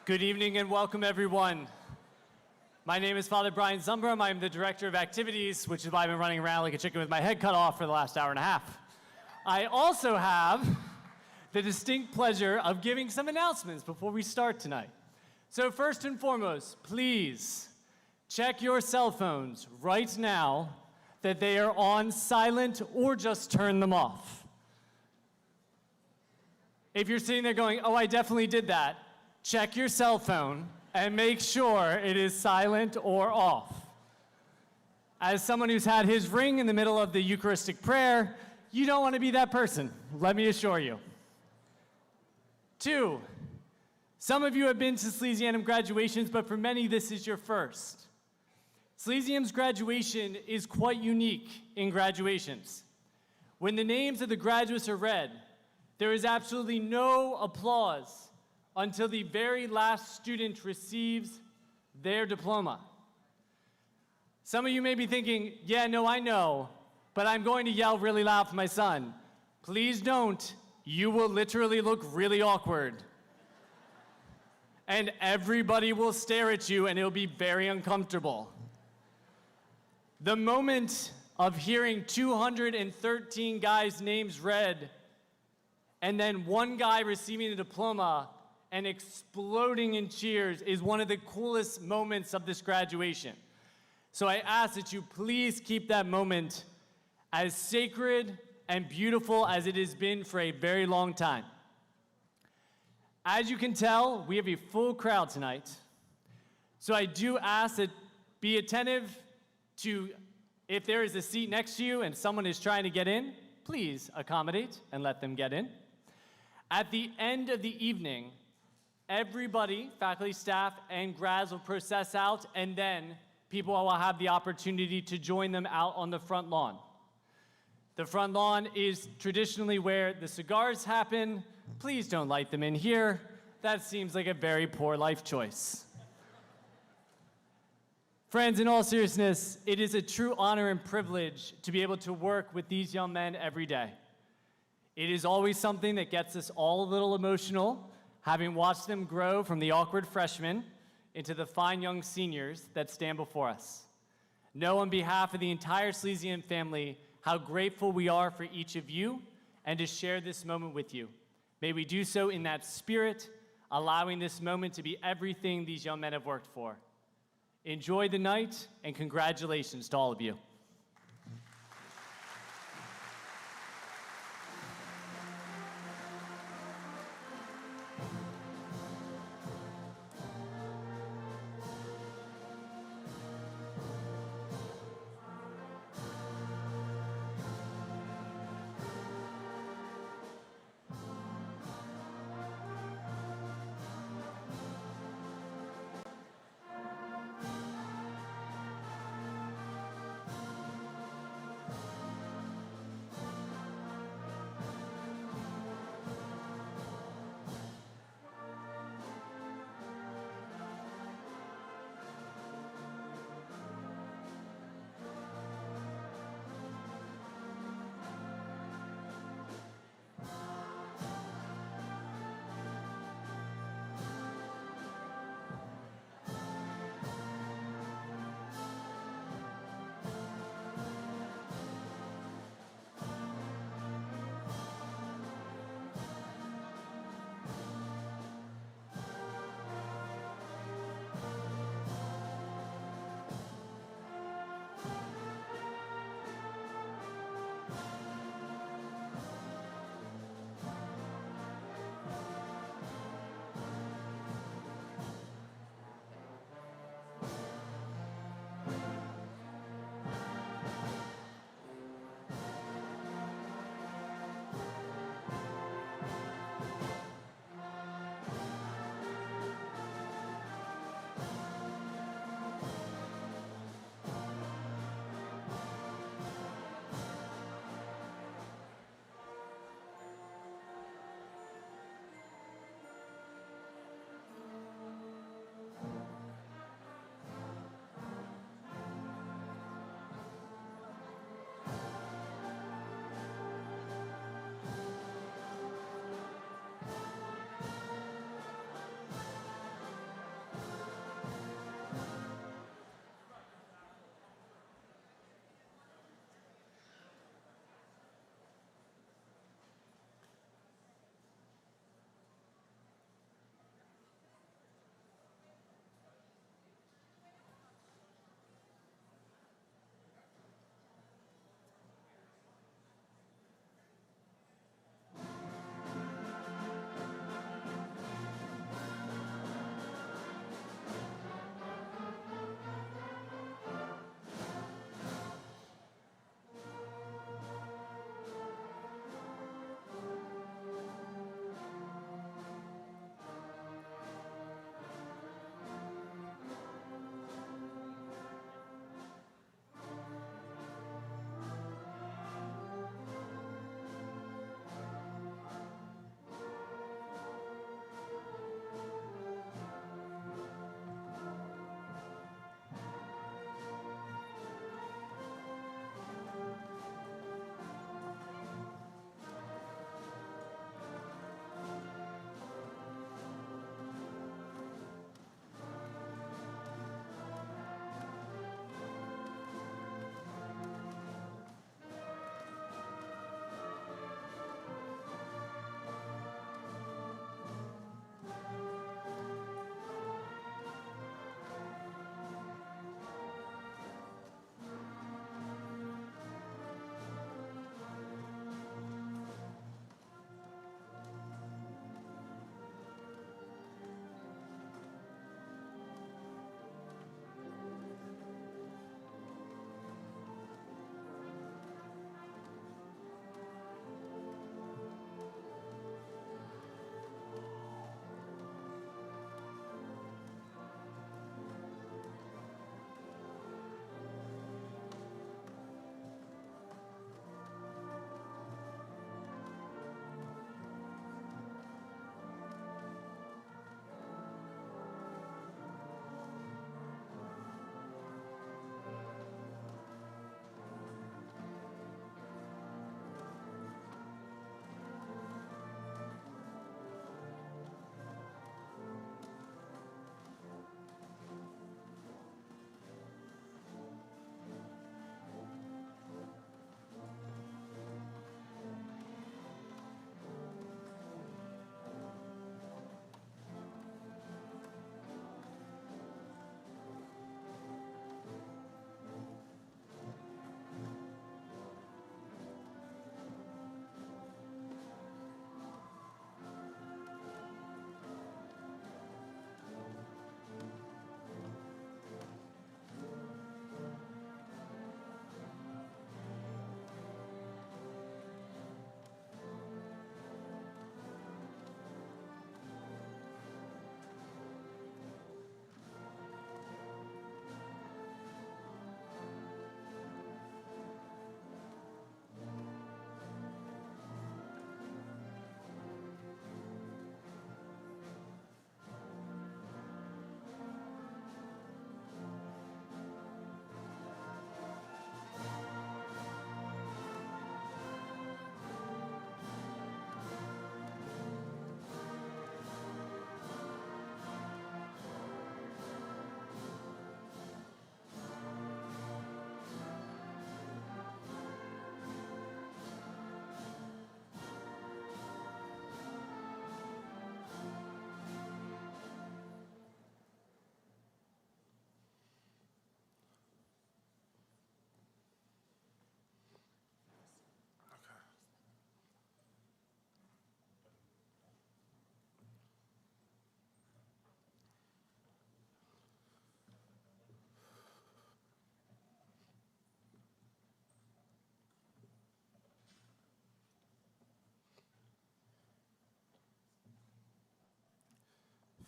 Good evening and welcome, everyone. My name is Father Brian Zumbrum. I'm the Director of Activities, which is why I've been running around like a chicken with my head cut off for the last hour and a half. I also have the distinct pleasure of giving some announcements before we start tonight. So first and foremost, please check your cell phones right now that they are on silent or just turn them off. If you're sitting there going, oh, I definitely did that, check your cell phone and make sure it is silent or off. As someone who's had his ring in the middle of the Eucharistic prayer, you don't want to be that person, let me assure you. 2, some of you have been to Salesianum graduations, but for many, this is your first. Salesianum's graduation is quite unique in graduations. When the names of the graduates are read, there is absolutely no applause until the very last student receives their diploma. Some of you may be thinking, yeah, no, I know, but I'm going to yell really loud for my son. Please don't. You will literally look really awkward. And everybody will stare at you and it'll be very uncomfortable. The moment of hearing 213 guys' names read and then one guy receiving the diploma and exploding in cheers is one of the coolest moments of this graduation. So I ask that you please keep that moment as sacred and beautiful as it has been for a very long time. As you can tell, we have a full crowd tonight. So I do ask that be attentive to if there is a seat next to you and someone is trying to get in, please accommodate and let them get in. At the end of the evening, everybody, faculty, staff, and grads will process out, and then people will have the opportunity to join them out on the front lawn. The front lawn is traditionally where the cigars happen. Please don't light them in here. That seems like a very poor life choice. Friends, in all seriousness, it is a true honor and privilege to be able to work with these young men every day. It is always something that gets us all a little emotional, having watched them grow from the awkward freshmen into the fine young seniors that stand before us. Know on behalf of the entire Salesian family how grateful we are for each of you and to share this moment with you. May we do so in that spirit, allowing this moment to be everything these young men have worked for. Enjoy the night, and congratulations to all of you.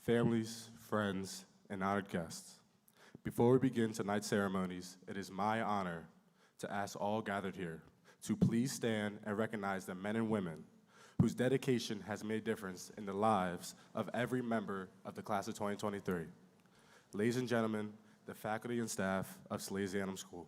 families, friends, and honored guests. Before we begin tonight's ceremonies, it is my honor to ask all gathered here to please stand and recognize the men and women whose dedication has made a difference in the lives of every member of the class of 2023. Ladies and gentlemen, the faculty and staff of Salesianum School.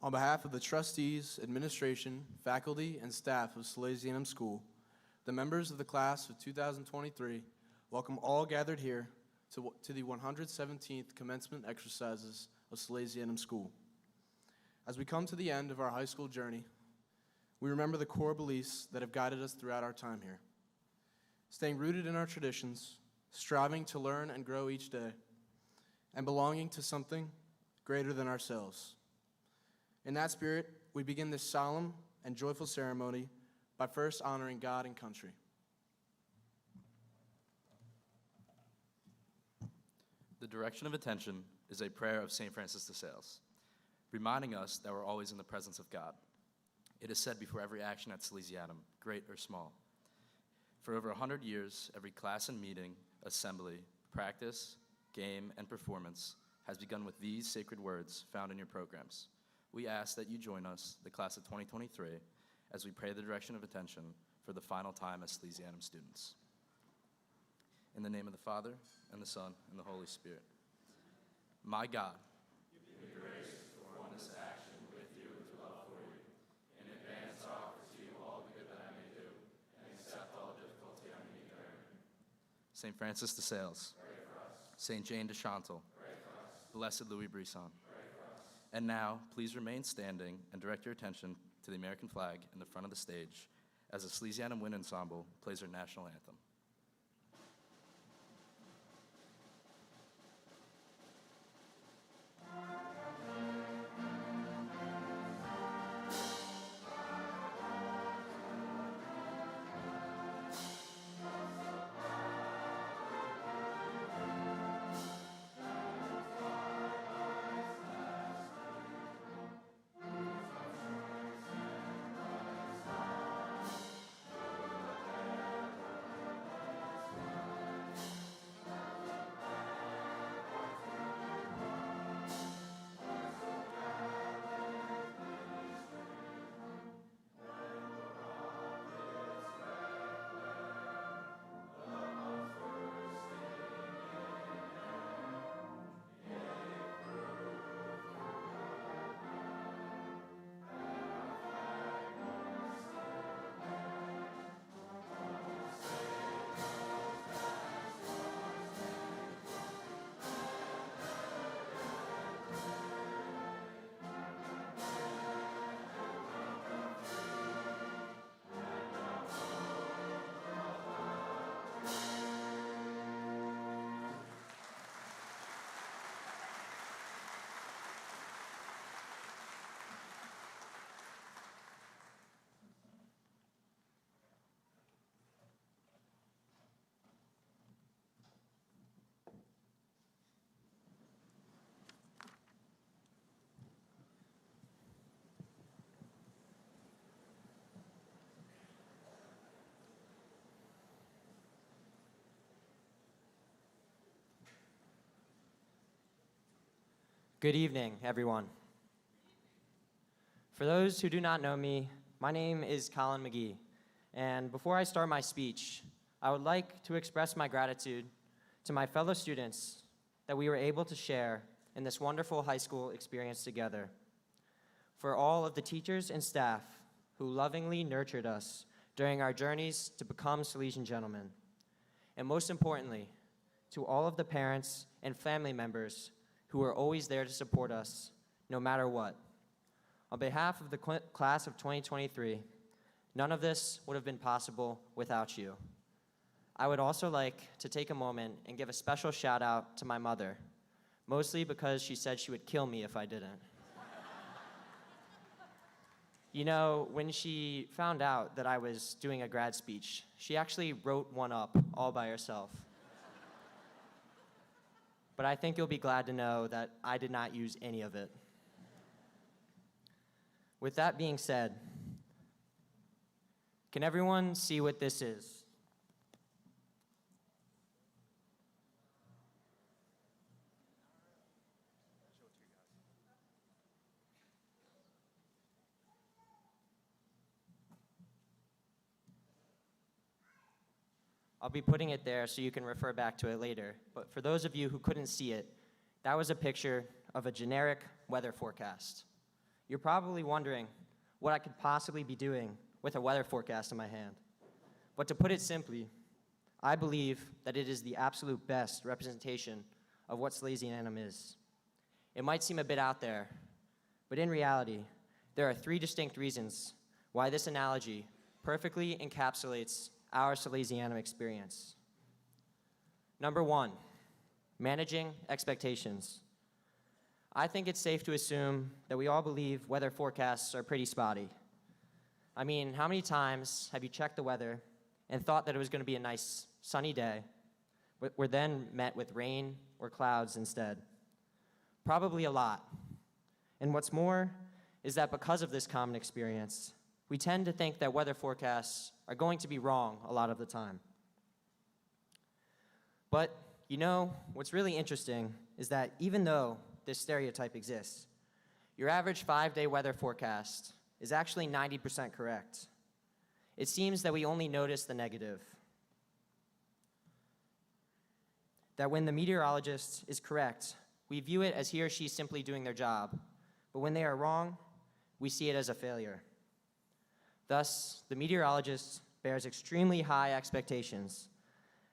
On behalf of the trustees, administration, faculty, and staff of Salesianum School, the members of the class of 2023 welcome all gathered here to the 117th commencement exercises of Salesianum School. As we come to the end of our high school journey, we remember the core beliefs that have guided us throughout our time here. Staying rooted in our traditions, striving to learn and grow each day, and belonging to something greater than ourselves. In that spirit, we begin this solemn and joyful ceremony by first honoring God and country. The direction of attention is a prayer of St. Francis de Sales, reminding us that we're always in the presence of God. It is said before every action at Salesianum, great or small. For over 100 years, every class and meeting, assembly, practice, game, and performance has begun with these sacred words found in your programs. We ask that you join us, the class of 2023, as we pray the direction of attention for the final time as Salesianum students. In the name of the Father, and the Son, and the Holy Spirit. My God, give me grace to perform this action with you and to love for you. In advance, I offer to you all the good that I may do, and accept all the difficulty I may bear. St. Francis de Sales, pray for us. St. Jane de Chantal, pray for us. Blessed Louis Brisson. And now, please remain standing and direct your attention to the American flag in the front of the stage as the Salesianum Wind Ensemble plays their national anthem. Good evening, everyone. For those who do not know me, my name is Colin McGee, and before I start my speech, I would like to express my gratitude to my fellow students that we were able to share in this wonderful high school experience together, for all of the teachers and staff who lovingly nurtured us during our journeys to become Salesian gentlemen, and most importantly, to all of the parents and family members who are always there to support us, no matter what. On behalf of the class of 2023, none of this would have been possible without you. I would also like to take a moment and give a special shout out to my mother, mostly because she said she would kill me if I didn't. You know, when she found out that I was doing a grad speech, she actually wrote one up all by herself. But I think you'll be glad to know that I did not use any of it. With that being said, can everyone see what this is? I'll be putting it there so you can refer back to it later. But for those of you who couldn't see it, that was a picture of a generic weather forecast. You're probably wondering what I could possibly be doing with a weather forecast in my hand. But to put it simply, I believe that it is the absolute best representation of what Salesianum is. It might seem a bit out there, but in reality, there are 3 distinct reasons why this analogy perfectly encapsulates our Salesianum experience. Number 1, managing expectations. I think it's safe to assume that we all believe weather forecasts are pretty spotty. I mean, how many times have you checked the weather and thought that it was going to be a nice sunny day, but were then met with rain or clouds instead? Probably a lot. And what's more is that because of this common experience, we tend to think that weather forecasts are going to be wrong a lot of the time. But, you know, what's really interesting is that even though this stereotype exists, your average 5-day weather forecast is actually 90% correct. It seems that we only notice the negative. That when the meteorologist is correct, we view it as he or she simply doing their job. But when they are wrong, we see it as a failure. Thus, the meteorologist bears extremely high expectations,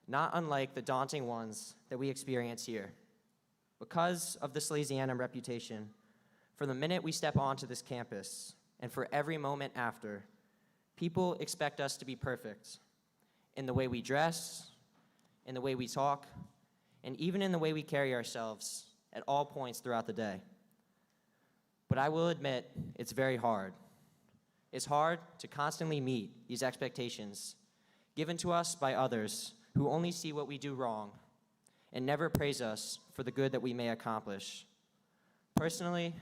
not unlike the daunting ones that we experience here. Because of the Salesianum reputation, from the minute we step onto this campus, and for every moment after, people expect us to be perfect in the way we dress, in the way we talk, and even in the way we carry ourselves at all points throughout the day. But I will admit, it's very hard. It's hard to constantly meet these expectations given to us by others who only see what we do wrong and never praise us for the good that we may accomplish. Personally,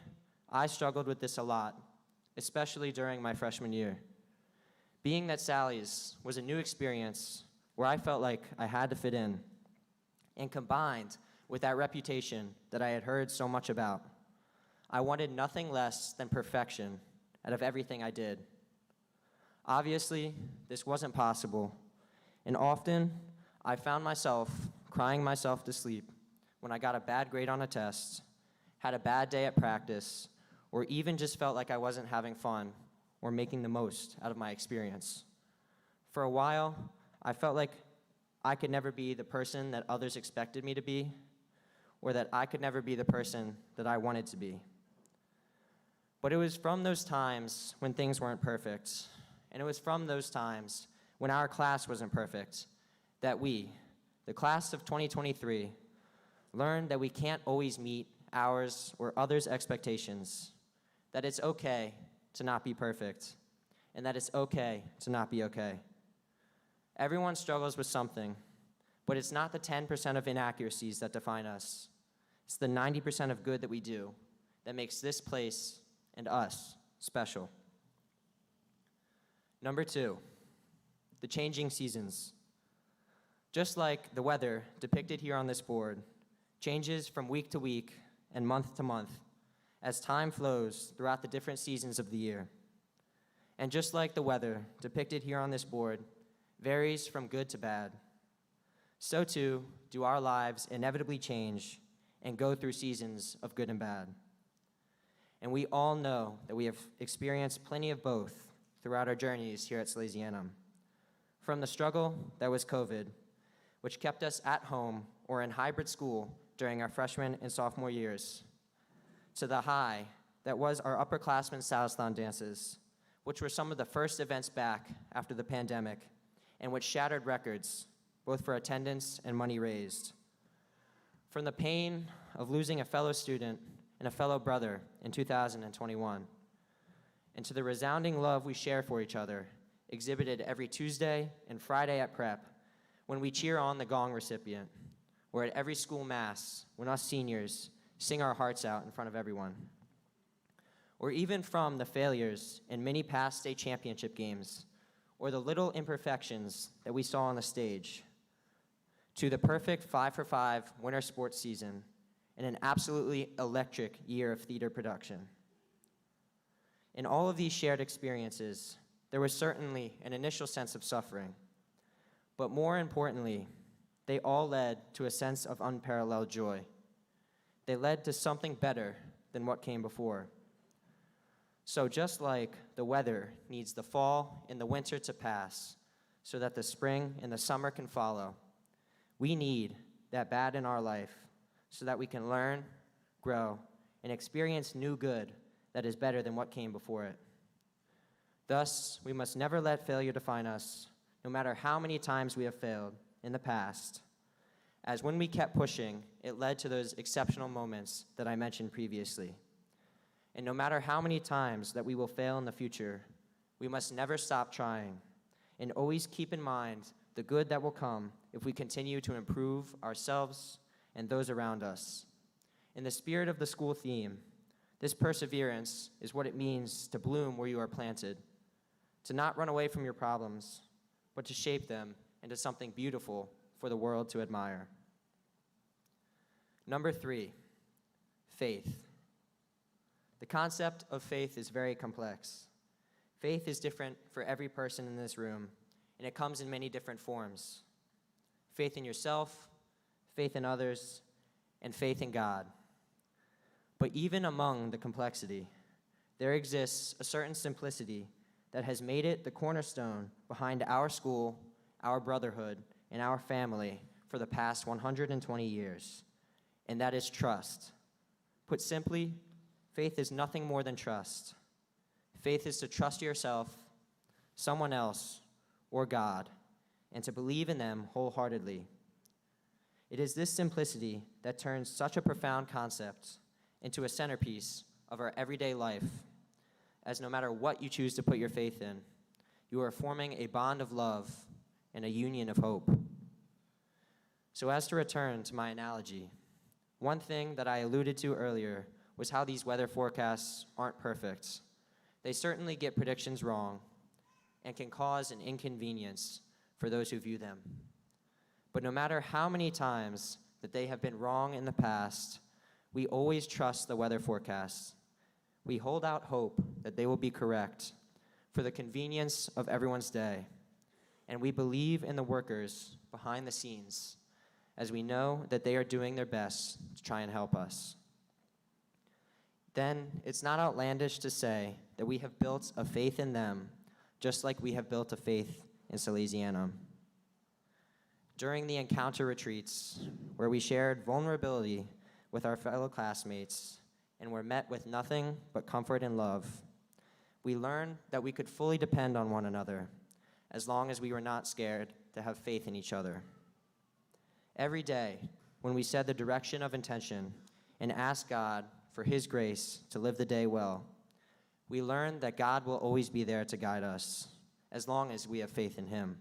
I struggled with this a lot, especially during my freshman year. Being that Sally's was a new experience where I felt like I had to fit in, and combined with that reputation that I had heard so much about, I wanted nothing less than perfection out of everything I did. Obviously, this wasn't possible, and often I found myself crying myself to sleep when I got a bad grade on a test, had a bad day at practice, or even just felt like I wasn't having fun or making the most out of my experience. For a while, I felt like I could never be the person that others expected me to be, or that I could never be the person that I wanted to be. But it was from those times when things weren't perfect, and it was from those times when our class wasn't perfect, that we, the class of 2023, learned that we can't always meet ours or others' expectations, that it's okay to not be perfect, and that it's okay to not be okay. Everyone struggles with something, but it's not the 10% of inaccuracies that define us. It's the 90% of good that we do that makes this place and us special. Number 2, the changing seasons. Just like the weather depicted here on this board changes from week to week and month to month as time flows throughout the different seasons of the year. And just like the weather depicted here on this board varies from good to bad, so too do our lives inevitably change and go through seasons of good and bad. And we all know that we have experienced plenty of both throughout our journeys here at Salesianum. From the struggle that was COVID, which kept us at home or in hybrid school during our freshman and sophomore years, to the high that was our upperclassmen Salsathon dances, which were some of the first events back after the pandemic and which shattered records, both for attendance and money raised. From the pain of losing a fellow student and a fellow brother in 2021, and to the resounding love we share for each other, exhibited every Tuesday and Friday at prep when we cheer on the gong recipient, or at every school mass when us seniors sing our hearts out in front of everyone. Or even from the failures in many past state championship games, or the little imperfections that we saw on the stage, to the perfect 5-for-5 winter sports season and an absolutely electric year of theater production. In all of these shared experiences, there was certainly an initial sense of suffering, but more importantly, they all led to a sense of unparalleled joy. They led to something better than what came before. So just like the weather needs the fall and the winter to pass so that the spring and the summer can follow, we need that bad in our life so that we can learn, grow, and experience new good that is better than what came before it. Thus, we must never let failure define us, no matter how many times we have failed in the past, as when we kept pushing, it led to those exceptional moments that I mentioned previously. And no matter how many times that we will fail in the future, we must never stop trying and always keep in mind the good that will come if we continue to improve ourselves and those around us. In the spirit of the school theme, this perseverance is what it means to bloom where you are planted, to not run away from your problems, but to shape them into something beautiful for the world to admire. Number 3, faith. The concept of faith is very complex. Faith is different for every person in this room, and it comes in many different forms. Faith in yourself, faith in others, and faith in God. But even among the complexity, there exists a certain simplicity that has made it the cornerstone behind our school, our brotherhood, and our family for the past 120 years, and that is trust. Put simply, faith is nothing more than trust. Faith is to trust yourself, someone else, or God, and to believe in them wholeheartedly. It is this simplicity that turns such a profound concept into a centerpiece of our everyday life, as no matter what you choose to put your faith in, you are forming a bond of love and a union of hope. So as to return to my analogy, one thing that I alluded to earlier was how these weather forecasts aren't perfect. They certainly get predictions wrong and can cause an inconvenience for those who view them. But no matter how many times that they have been wrong in the past, we always trust the weather forecasts. We hold out hope that they will be correct for the convenience of everyone's day. And we believe in the workers behind the scenes, as we know that they are doing their best to try and help us. Then it's not outlandish to say that we have built a faith in them, just like we have built a faith in Salesianum. During the encounter retreats, where we shared vulnerability with our fellow classmates and were met with nothing but comfort and love, we learned that we could fully depend on one another as long as we were not scared to have faith in each other. Every day, when we said the direction of intention and asked God for His grace to live the day well, we learned that God will always be there to guide us as long as we have faith in Him.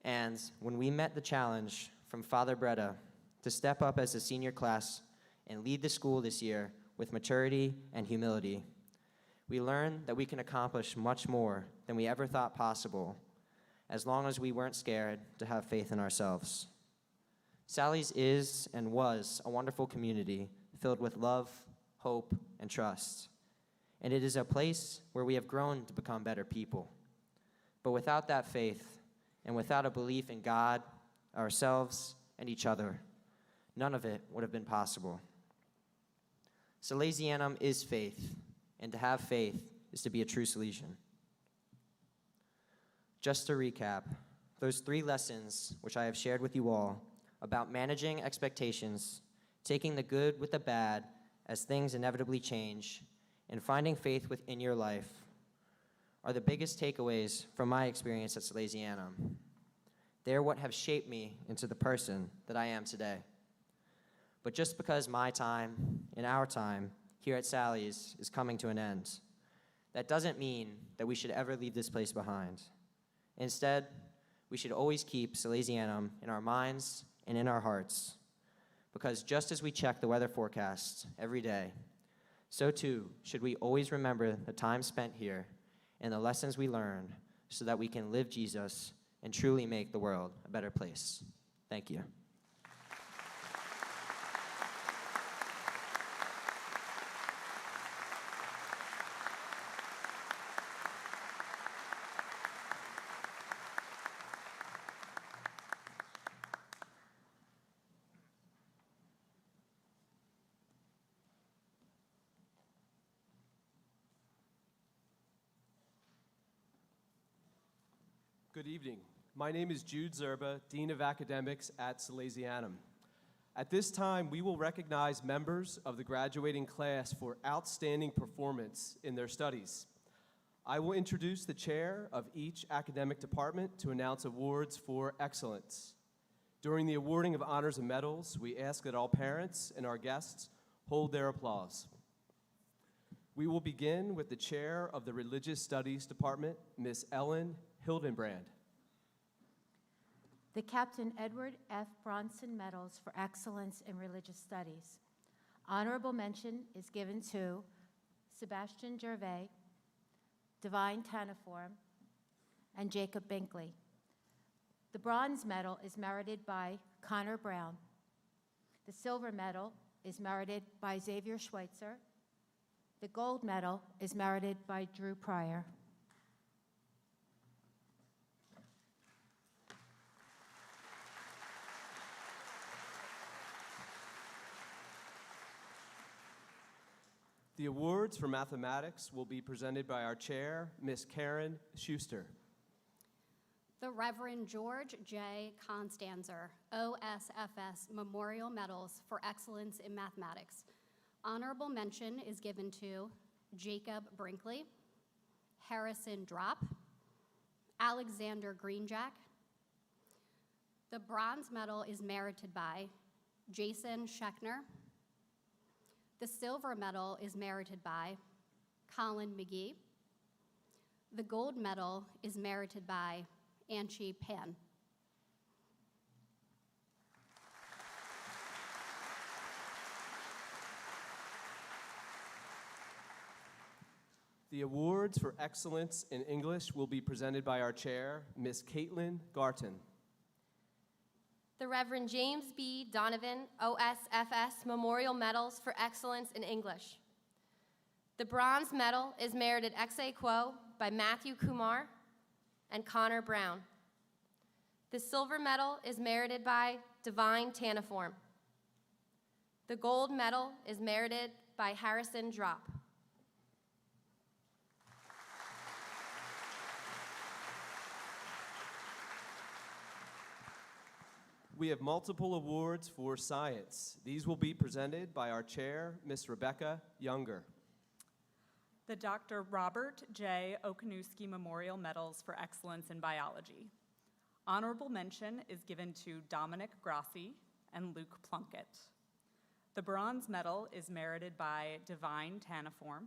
And when we met the challenge from Father Bretta to step up as a senior class and lead the school this year with maturity and humility, we learned that we can accomplish much more than we ever thought possible as long as we weren't scared to have faith in ourselves. Sally's is and was a wonderful community filled with love, hope, and trust. And it is a place where we have grown to become better people. But without that faith, and without a belief in God, ourselves, and each other, none of it would have been possible. Salesianum is faith, and to have faith is to be a true Salesian. Just to recap, those 3 lessons which I have shared with you all about managing expectations, taking the good with the bad as things inevitably change, and finding faith within your life are the biggest takeaways from my experience at Salesianum. They're what have shaped me into the person that I am today. But just because my time and our time here at Sally's is coming to an end, that doesn't mean that we should ever leave this place behind. Instead, we should always keep Salesianum in our minds and in our hearts, because just as we check the weather forecast every day, so too should we always remember the time spent here and the lessons we learned so that we can live Jesus and truly make the world a better place. Thank you. Good evening. My name is Jude Zerba, Dean of Academics at Salesianum. At this time, we will recognize members of the graduating class for outstanding performance in their studies. I will introduce the chair of each academic department to announce awards for excellence. During the awarding of honors and medals, we ask that all parents and our guests hold their applause. We will begin with the chair of the Religious Studies Department, Ms. Ellen Hildenbrand. The Captain Edward F. Bronson Medals for Excellence in Religious Studies. Honorable mention is given to Sebastian Gervais, Divine Taniform, and Jacob Binkley. The bronze medal is merited by Connor Brown. The silver medal is merited by Xavier Schweitzer. The gold medal is merited by Drew Pryor. The awards for mathematics will be presented by our chair, Ms. Karen Schuster. The Reverend George J. Constanzer, OSFS Memorial Medals for Excellence in Mathematics. Honorable mention is given to Jacob Brinkley, Harrison Drop, Alexander Greenjack. The bronze medal is merited by Jason Schechner. The silver medal is merited by Colin McGee. The gold medal is merited by Anchi Pan. The awards for excellence in English will be presented by our chair, Ms. Caitlin Garton. The Reverend James B. Donovan, OSFS Memorial Medals for Excellence in English. The bronze medal is merited ex aequo by Matthew Kumar and Connor Brown. The silver medal is merited by Divine Taniform. The gold medal is merited by Harrison Drop. We have multiple awards for science. These will be presented by our chair, Ms. Rebecca Younger. The Dr. Robert J. Okonewski Memorial Medals for Excellence in Biology. Honorable mention is given to Dominic Grassi and Luke Plunkett. The bronze medal is merited by Divine Taniform.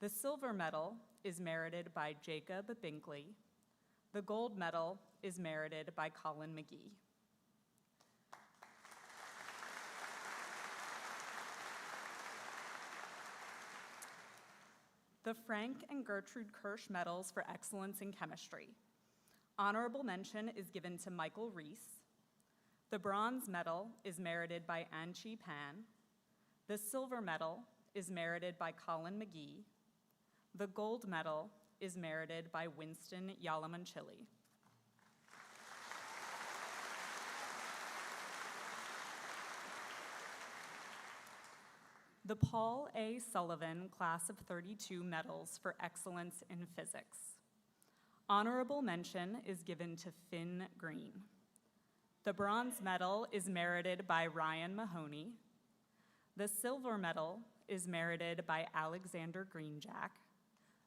The silver medal is merited by Jacob Binkley. The gold medal is merited by Colin McGee. The Frank and Gertrude Kirsch Medals for Excellence in Chemistry. Honorable mention is given to Michael Reese. The bronze medal is merited by Anchi Pan. The silver medal is merited by Colin McGee. The gold medal is merited by Winston Yalamanchili. The Paul A. Sullivan Class of 32 medals for excellence in physics. Honorable mention is given to Finn Green. The bronze medal is merited by Ryan Mahoney. The silver medal is merited by Alexander Greenjack.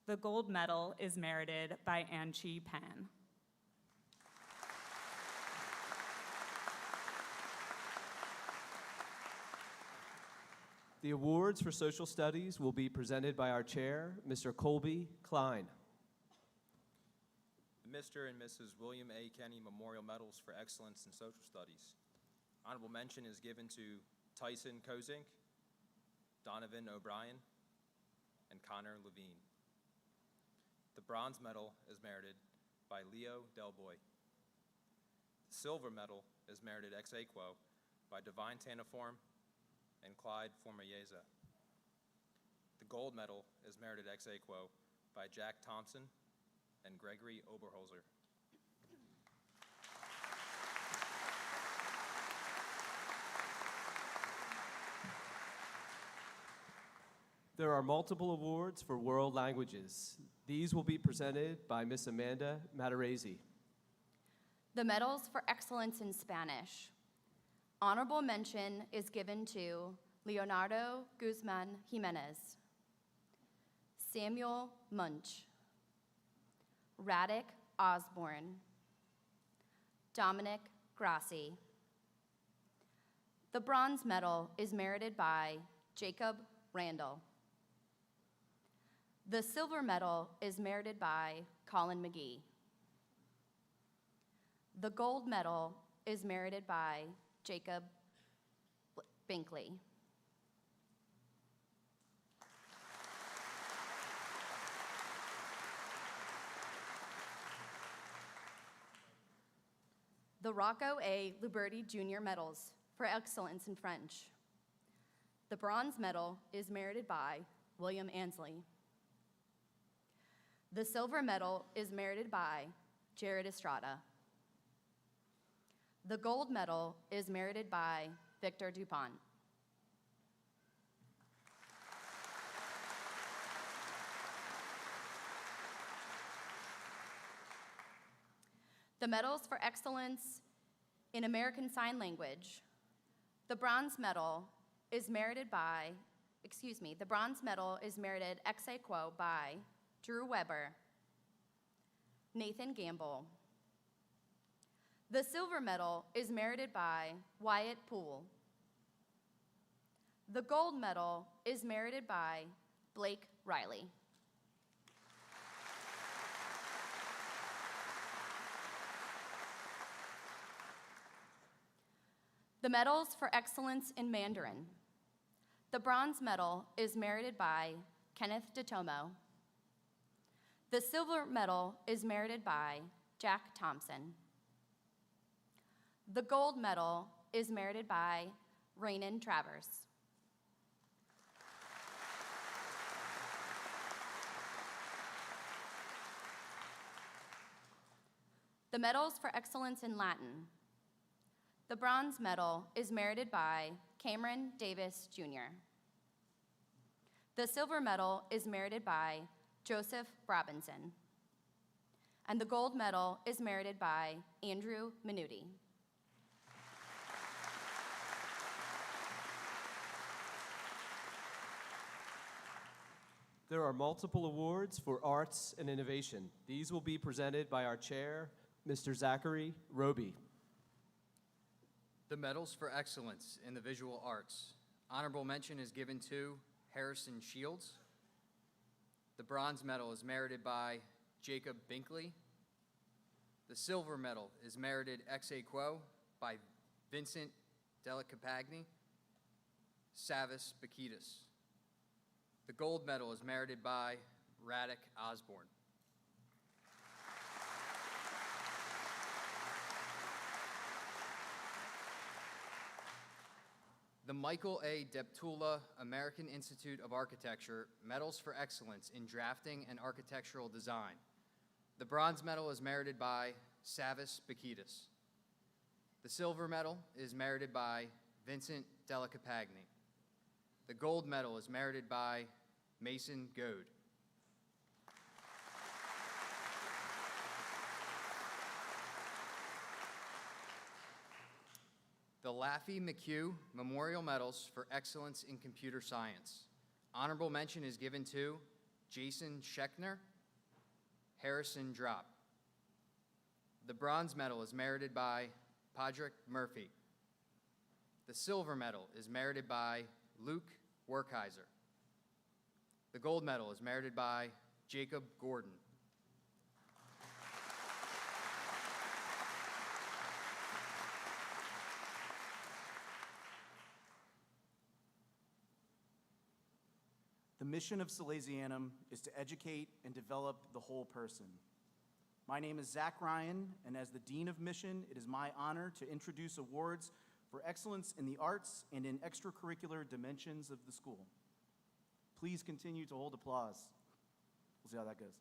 The gold medal is merited by Anchi Pan. The awards for social studies will be presented by our chair, Mr. Colby Klein. The Mr. and Mrs. William A. Kenny Memorial Medals for Excellence in Social Studies. Honorable mention is given to Tyson Kozink, Donovan O'Brien, and Connor Levine. The bronze medal is merited by Leo Delboy. The silver medal is merited ex aequo by Divine Taniform and Clyde Formayeza. The gold medal is merited ex aequo by Jack Thompson and Gregory Oberholzer. There are multiple awards for world languages. These will be presented by Miss Amanda Matarese. The medals for excellence in Spanish. Honorable mention is given to Leonardo Guzman Jimenez, Samuel Munch, Radek Osborne, Dominic Grassi. The bronze medal is merited by Jacob Randall. The silver medal is merited by Colin McGee. The gold medal is merited by Jacob Binkley. The Rocco A. Luberti Jr. Medals for Excellence in French. The bronze medal is merited by William Ansley. The silver medal is merited by Jared Estrada. The gold medal is merited by Victor Dupont. The medals for excellence in American Sign Language. The bronze medal is merited ex aequo by Drew Weber, Nathan Gamble. The silver medal is merited by Wyatt Poole. The gold medal is merited by Blake Riley. The medals for excellence in Mandarin. The bronze medal is merited by Kenneth DeTomo. The silver medal is merited by Jack Thompson. The gold medal is merited by Raynon Travers. The medals for excellence in Latin. The bronze medal is merited by Cameron Davis, Jr. The silver medal is merited by Joseph Robinson. And the gold medal is merited by Andrew Minuti. There are multiple awards for arts and innovation. These will be presented by our chair, Mr. Zachary Roby. The medals for excellence in the visual arts. Honorable mention is given to Harrison Shields. The bronze medal is merited by Jacob Binkley. The silver medal is merited ex aequo by Vincent Delicapagni, Savis Bakitas. The gold medal is merited by Radek Osborne. The Michael A. Deptula American Institute of Architecture Medals for Excellence in Drafting and Architectural Design. The bronze medal is merited by Savis Bakitas. The silver medal is merited by Vincent Delicapagni. The gold medal is merited by Mason Goad. The Laffey McHugh Memorial Medals for Excellence in Computer Science. Honorable mention is given to Jason Schechner, Harrison Drop. The bronze medal is merited by Padraig Murphy. The silver medal is merited by Luke Werkheiser. The gold medal is merited by Jacob Gordon. The mission of Salesianum is to educate and develop the whole person. My name is Zach Ryan, and as the Dean of Mission, it is my honor to introduce awards for excellence in the arts and in extracurricular dimensions of the school. Please continue to hold applause. We'll see how that goes.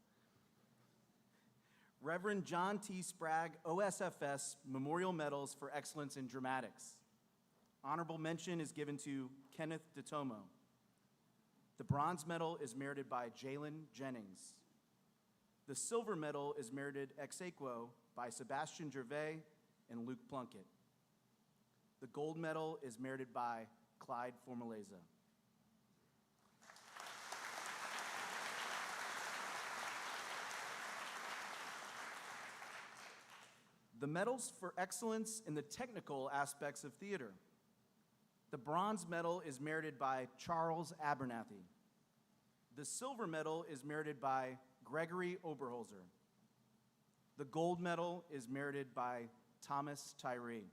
Reverend John T. Sprague, OSFS Memorial Medals for Excellence in Dramatics. Honorable mention is given to Kenneth DeTomo. The bronze medal is merited by Jalen Jennings. The silver medal is merited ex aequo by Sebastian Gervais and Luke Plunkett. The gold medal is merited by Clyde Formaleza. The medals for excellence in the technical aspects of theater. The bronze medal is merited by Charles Abernathy. The silver medal is merited by Gregory Oberholzer. The gold medal is merited by Thomas Tyree.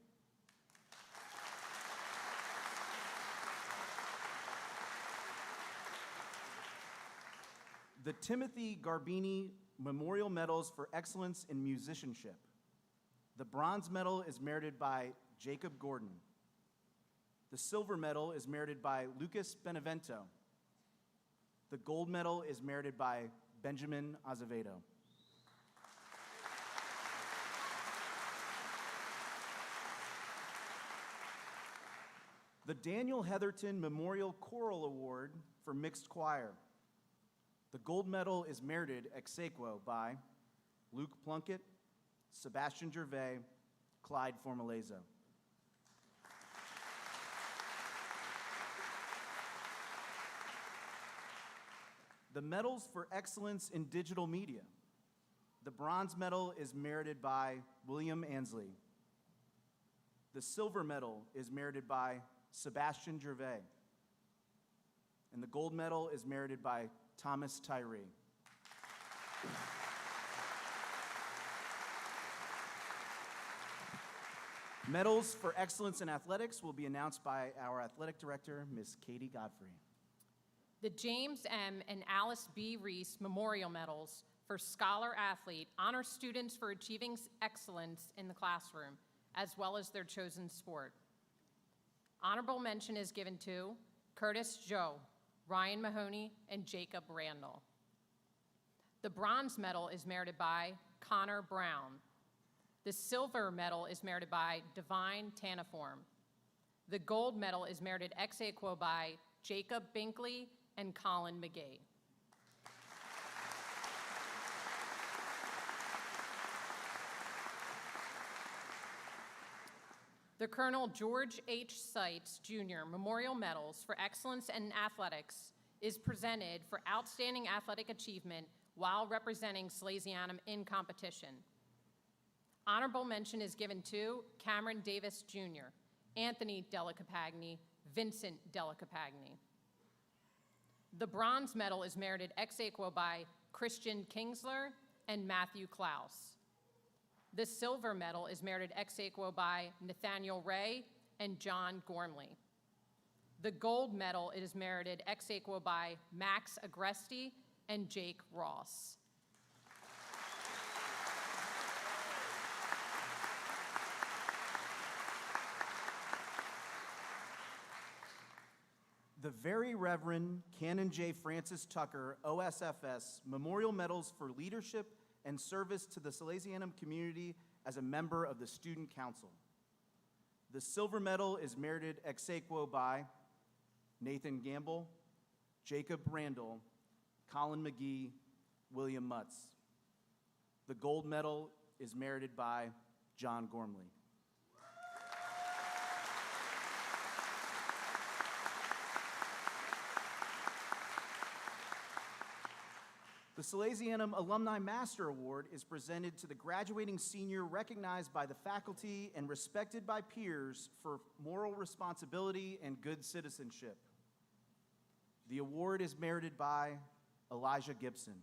The Timothy Garbini Memorial Medals for Excellence in Musicianship. The bronze medal is merited by Jacob Gordon. The silver medal is merited by Lucas Benevento. The gold medal is merited by Benjamin Azevedo. The Daniel Heatherton Memorial Choral Award for Mixed Choir. The gold medal is merited ex aequo by Luke Plunkett, Sebastian Gervais, Clyde Formaleza. The medals for excellence in digital media. The bronze medal is merited by William Ansley. The silver medal is merited by Sebastian Gervais. And the gold medal is merited by Thomas Tyree. Medals for excellence in athletics will be announced by our athletic director, Ms. Katie Godfrey. The James M. and Alice B. Reese Memorial Medals for Scholar Athlete honor students for achieving excellence in the classroom, as well as their chosen sport. Honorable mention is given to Curtis Joe, Ryan Mahoney, and Jacob Randall. The bronze medal is merited by Connor Brown. The silver medal is merited by Divine Taniform. The gold medal is merited ex aequo by Jacob Binkley and Colin McGee. The Colonel George H. Seitz Jr. Memorial Medals for Excellence in Athletics is presented for outstanding athletic achievement while representing Salesianum in competition. Honorable mention is given to Cameron Davis Jr., Anthony Delicapagni, Vincent Delicapagni. The bronze medal is merited ex aequo by Christian Kingsler and Matthew Klaus. The silver medal is merited ex aequo by Nathaniel Ray and John Gormley. The gold medal is merited ex aequo by Max Agresti and Jake Ross. the Very Reverend Canon J. Francis Tucker, OSFS, Memorial Medals for Leadership and Service to the Salesianum community as a member of the Student Council. The silver medal is merited ex aequo by Nathan Gamble, Jacob Randall, Colin McGee, William Mutz. The gold medal is merited by John Gormley. The Salesianum Alumni Master Award is presented to the graduating senior recognized by the faculty and respected by peers for moral responsibility and good citizenship. The award is merited by Elijah Gibson.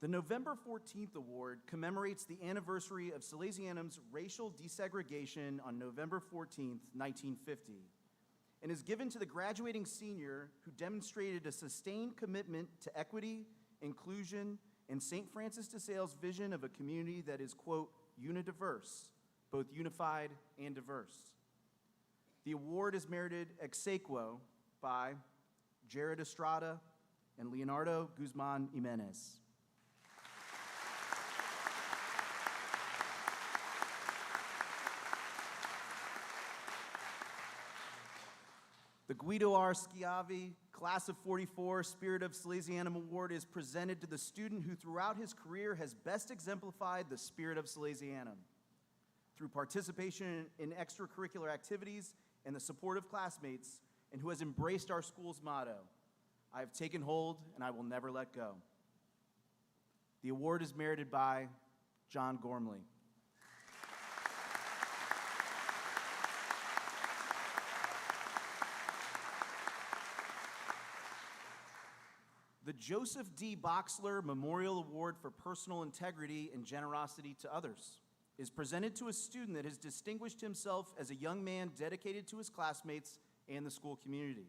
The November 14th Award commemorates the anniversary of Salesianum's racial desegregation on November 14th, 1950, and is given to the graduating senior who demonstrated a sustained commitment to equity, inclusion, and St. Francis de Sales' vision of a community that is, quote, unidiverse, both unified and diverse. The award is merited ex aequo by Jared Estrada and Leonardo Guzman Jimenez. The Guido R. Schiavi Class of 44 Spirit of Salesianum Award is presented to the student who throughout his career has best exemplified the spirit of Salesianum through participation in extracurricular activities and the support of classmates, and who has embraced our school's motto, I have taken hold and I will never let go. The award is merited by John Gormley. The Joseph D. Boxler Memorial Award for Personal Integrity and Generosity to Others is presented to a student that has distinguished himself as a young man dedicated to his classmates and the school community.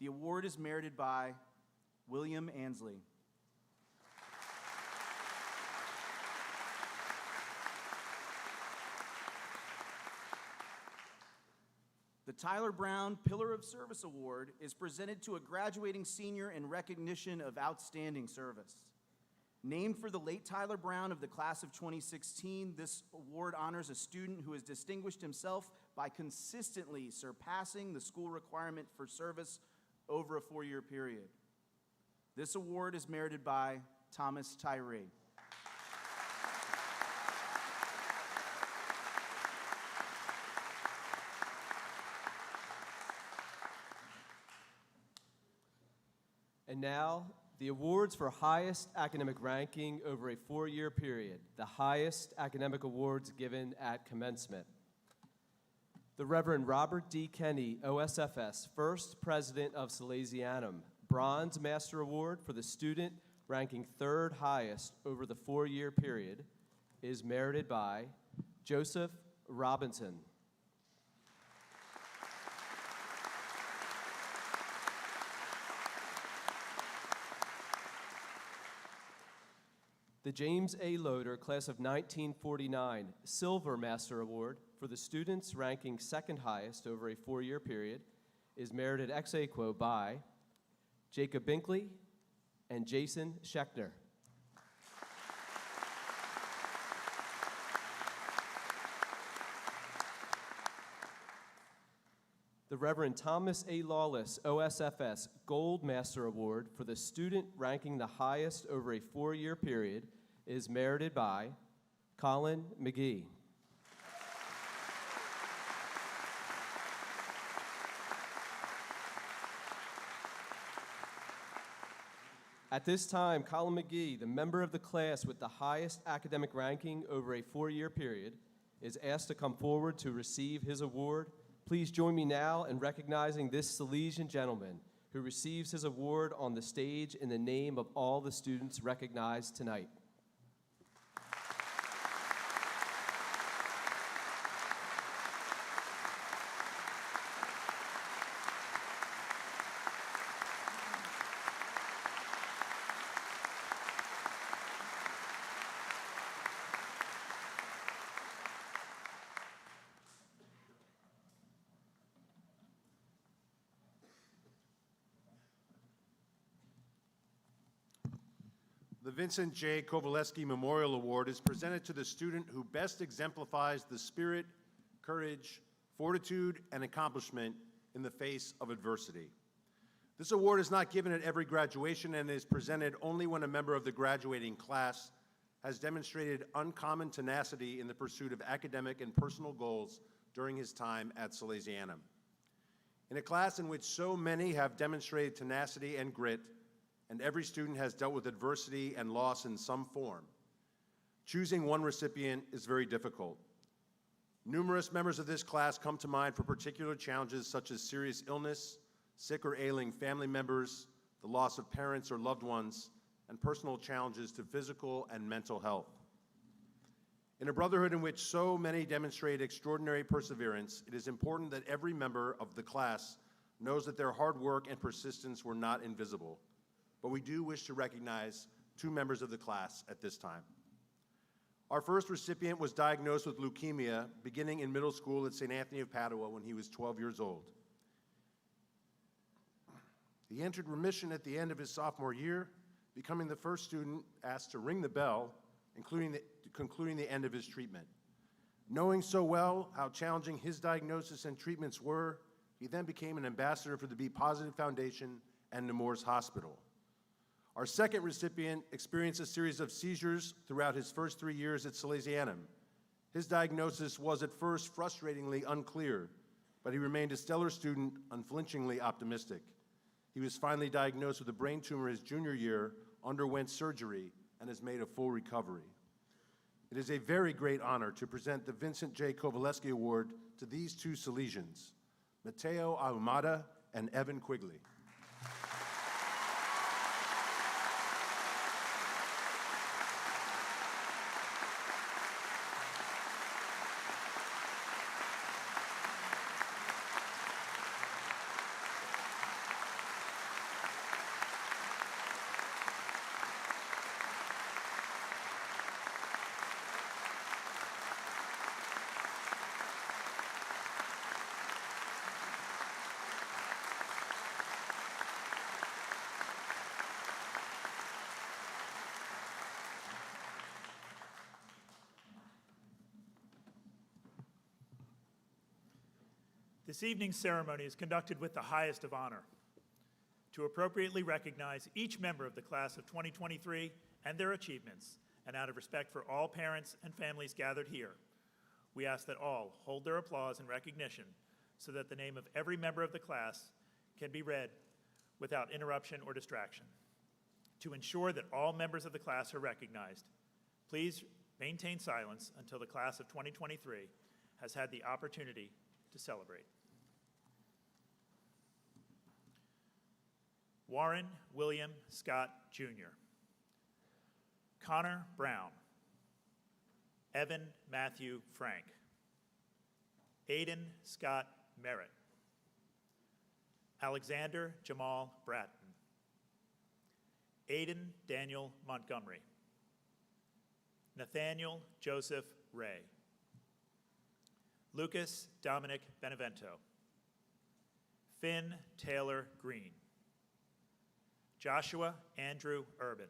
The award is merited by William Ansley. The Tyler Brown Pillar of Service Award is presented to a graduating senior in recognition of outstanding service. Named for the late Tyler Brown of the class of 2016, this award honors a student who has distinguished himself by consistently surpassing the school requirement for service over a 4-year period. This award is merited by Thomas Tyree. And now, the awards for highest academic ranking over a 4-year period, the highest academic awards given at commencement. The Reverend Robert D. Kenny, OSFS, first president of Salesianum, Bronze Master Award for the student ranking 3rd highest over the 4-year period, is merited by Joseph Robinson. The James A. Loader, class of 1949, Silver Master Award for the students ranking 2nd highest over a 4-year period, is merited ex aequo by Jacob Binkley and Jason Schechner. The Reverend Thomas A. Lawless, OSFS, Gold Master Award for the student ranking the highest over a 4-year period is merited by Colin McGee. At this time, Colin McGee, the member of the class with the highest academic ranking over a 4-year period, is asked to come forward to receive his award. Please join me now in recognizing this Salesian gentleman who receives his award on the stage in the name of all the students recognized tonight. Vincent J. Kowaleski Memorial Award is presented to the student who best exemplifies the spirit, courage, fortitude, and accomplishment in the face of adversity. This award is not given at every graduation and is presented only when a member of the graduating class has demonstrated uncommon tenacity in the pursuit of academic and personal goals during his time at Salesianum. In a class in which so many have demonstrated tenacity and grit, and every student has dealt with adversity and loss in some form, choosing one recipient is very difficult. Numerous members of this class come to mind for particular challenges such as serious illness, sick or ailing family members, the loss of parents or loved ones, and personal challenges to physical and mental health. In a brotherhood in which so many demonstrate extraordinary perseverance, it is important that every member of the class knows that their hard work and persistence were not invisible. But we do wish to recognize 2 members of the class at this time. Our first recipient was diagnosed with leukemia beginning in middle school at St. Anthony of Padua when he was 12 years old. He entered remission at the end of his sophomore year, becoming the first student asked to ring the bell, concluding the end of his treatment. Knowing so well how challenging his diagnosis and treatments were, he then became an ambassador for the Be Positive Foundation and Nemours Hospital. Our second recipient experienced a series of seizures throughout his first 3 years at Salesianum. His diagnosis was at first frustratingly unclear, but he remained a stellar student, unflinchingly optimistic. He was finally diagnosed with a brain tumor his junior year, underwent surgery, and has made a full recovery. It is a very great honor to present the Vincent J. Kowaleski Award to these 2 Salesians, Mateo Ahumada and Evan Quigley. This evening's ceremony is conducted with the highest of honor. To appropriately recognize each member of the class of 2023 and their achievements, and out of respect for all parents and families gathered here, we ask that all hold their applause and recognition so that the name of every member of the class can be read without interruption or distraction. To ensure that all members of the class are recognized, please maintain silence until the class of 2023 has had the opportunity to celebrate. Warren William Scott, Jr. Connor Brown. Evan Matthew Frank. Aiden Scott Merritt. Alexander Jamal Bratton. Aiden Daniel Montgomery. Nathaniel Joseph Ray. Lucas Dominic Benevento. Finn Taylor Green. Joshua Andrew Urban.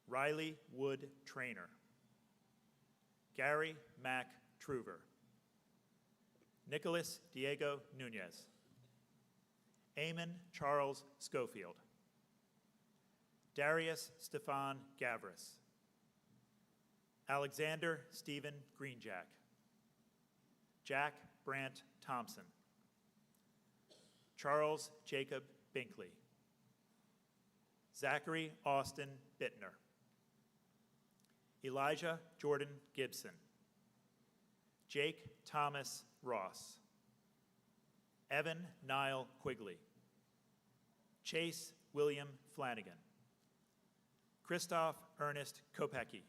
Riley Wood Trainer. Gary Mack Truver. Nicholas Diego Nunez. Eamon Charles Schofield. Darius Stefan Gavris. Alexander Stephen Greenjack. Jack Brant Thompson. Charles Jacob Binkley. Zachary Austin Bittner. Elijah Jordan Gibson. Jake Thomas Ross. Evan Niall Quigley. Chase William Flanagan. Christoph Ernest Kopecki.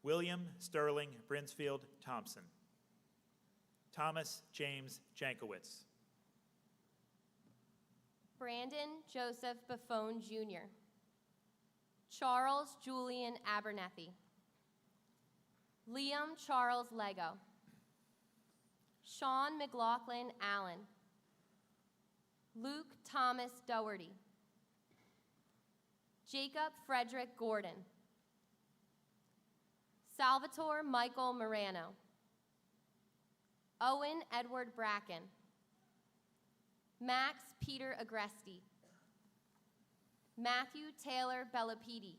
William Sterling Brinsfield Thompson. Thomas James Jankowitz. Brandon Joseph Buffone, Jr. Charles Julian Abernethy. Liam Charles Lego. Sean McLaughlin Allen. Luke Thomas Doherty. Jacob Frederick Gordon. Salvatore Michael Morano. Owen Edward Bracken. Max Peter Agresti. Matthew Taylor Bellapidi.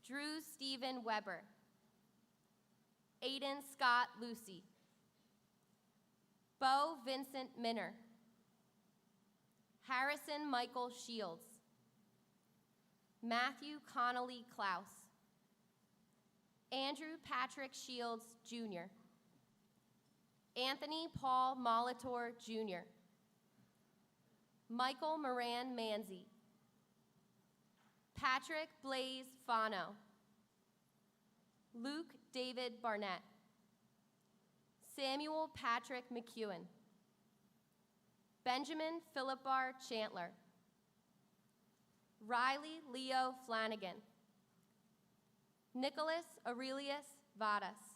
Drew Stephen Weber. Aiden Scott Lucy. Bo Vincent Minner. Harrison Michael Shields. Matthew Connolly Klaus. Andrew Patrick Shields, Jr. Anthony Paul Molitor, Jr. Michael Moran Manzi. Patrick Blaze Fano. Luke David Barnett. Samuel Patrick McEwen. Benjamin Philipar Chantler. Riley Leo Flanagan. Nicholas Aurelius Vadas.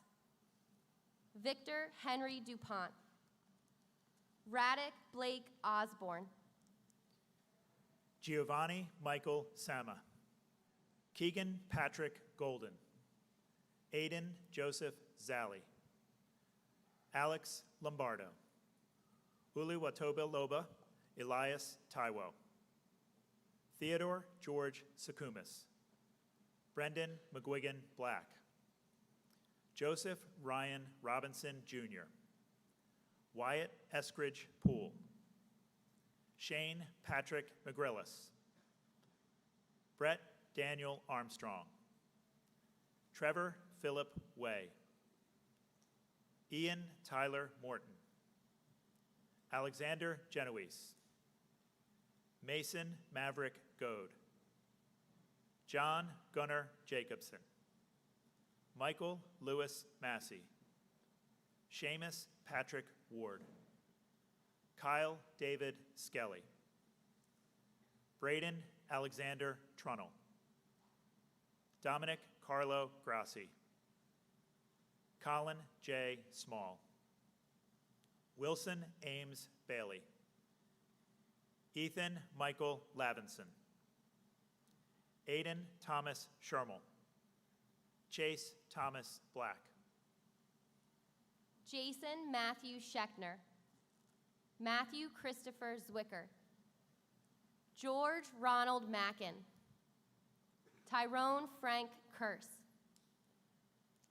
Victor Henry DuPont. Radek Blake Osborne. Giovanni Michael Sama. Keegan Patrick Golden. Aiden Joseph Zali. Alex Lombardo. Uli Watoba Loba, Elias Taiwo. Theodore George Sakumas. Brendan McGuigan Black. Joseph Ryan Robinson, Jr. Wyatt Eskridge Poole. Shane Patrick McGrillis. Brett Daniel Armstrong. Trevor Philip Way. Ian Tyler Morton. Alexander Genoese. Mason Maverick Goad. John Gunnar Jacobson. Michael Lewis Massey. Seamus Patrick Ward. Kyle David Skelly. Braden Alexander Trunnell. Dominic Carlo Grassi. Colin J. Small. Wilson Ames Bailey. Ethan Michael Lavinson. Aiden Thomas Shermel. Chase Thomas Black. Jason Matthew Scheckner. Matthew Christopher Zwicker. George Ronald Mackin. Tyrone Frank Curse.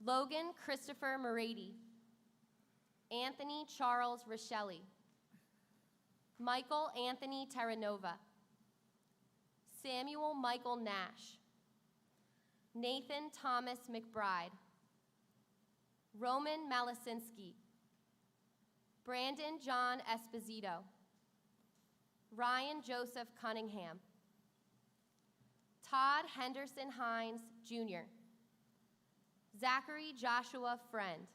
Logan Christopher Morady. Anthony Charles Rochelle. Michael Anthony Terranova. Samuel Michael Nash. Nathan Thomas McBride. Roman Malisinski. Brandon John Esposito. Ryan Joseph Cunningham. Todd Henderson Hines, Jr. Zachary Joshua Friend.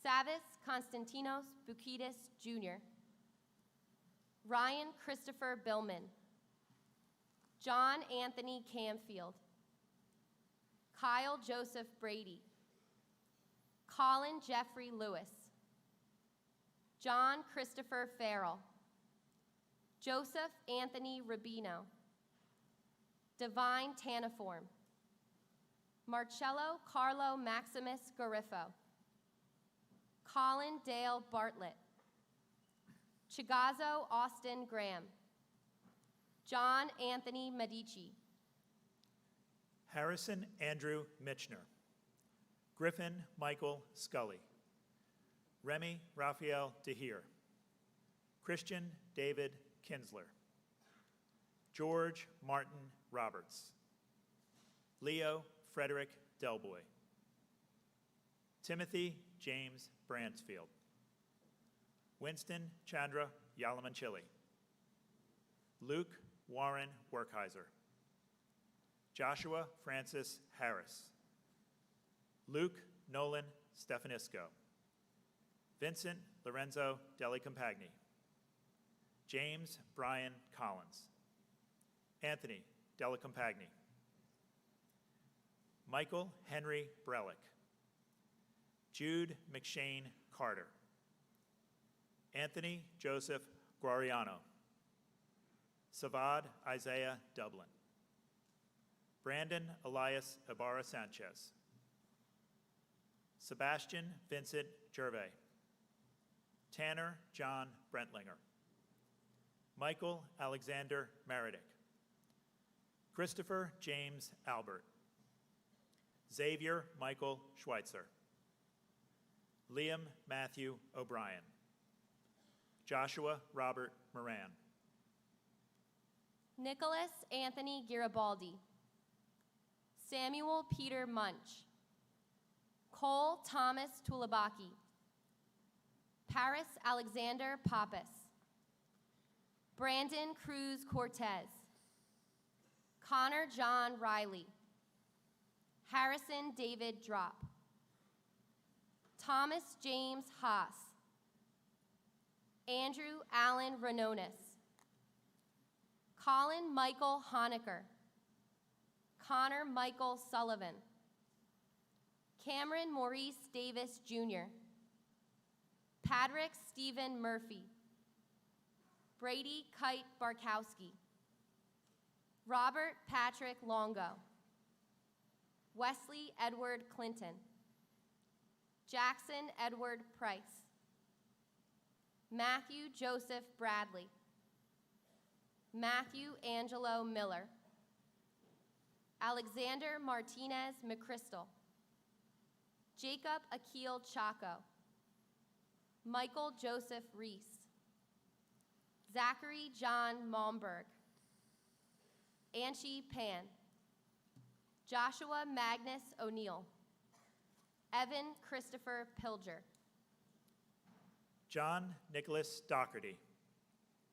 Savis Konstantinos Bukidis, Jr. Ryan Christopher Billman. John Anthony Camfield. Kyle Joseph Brady. Colin Jeffrey Lewis. John Christopher Farrell. Joseph Anthony Rubino. Divine Taniform. Marcello Carlo Maximus Garifo. Colin Dale Bartlett. Chigazo Austin Graham. John Anthony Medici. Harrison Andrew Mitchner. Griffin Michael Scully. Remy Raphael DeHeer. Christian David Kinsler. George Martin Roberts. Leo Frederick Delboy. Timothy James Bransfield. Winston Chandra Yalamanchili. Luke Warren Werkheiser. Joshua Francis Harris. Luke Nolan Stefanisco. Vincent Lorenzo Deli Compagni. James Brian Collins. Anthony Della Compagni. Michael Henry Brelick. Jude McShane Carter. Anthony Joseph Guariano. Savad Isaiah Dublin. Brandon Elias Ibarra Sanchez. Sebastian Vincent Gervais. Tanner John Brentlinger. Michael Alexander Meredith. Christopher James Albert. Xavier Michael Schweitzer. Liam Matthew O'Brien. Joshua Robert Moran. Nicholas Anthony Garibaldi. Samuel Peter Munch. Cole Thomas Tulabaki. Paris Alexander Pappas. Brandon Cruz Cortez. Connor John Riley. Harrison David Drop. Thomas James Haas. Andrew Allen Renonis. Colin Michael Honecker. Connor Michael Sullivan. Cameron Maurice Davis Jr. Patrick Stephen Murphy. Brady Kite Barkowski. Robert Patrick Longo. Wesley Edward Clinton. Jackson Edward Price. Matthew Joseph Bradley. Matthew Angelo Miller. Alexander Martinez McChrystal. Jacob Akil Chaco. Michael Joseph Reese. Zachary John Malmberg. Anshi Pan. Joshua Magnus O'Neill. Evan Christopher Pilger. John Nicholas Doherty.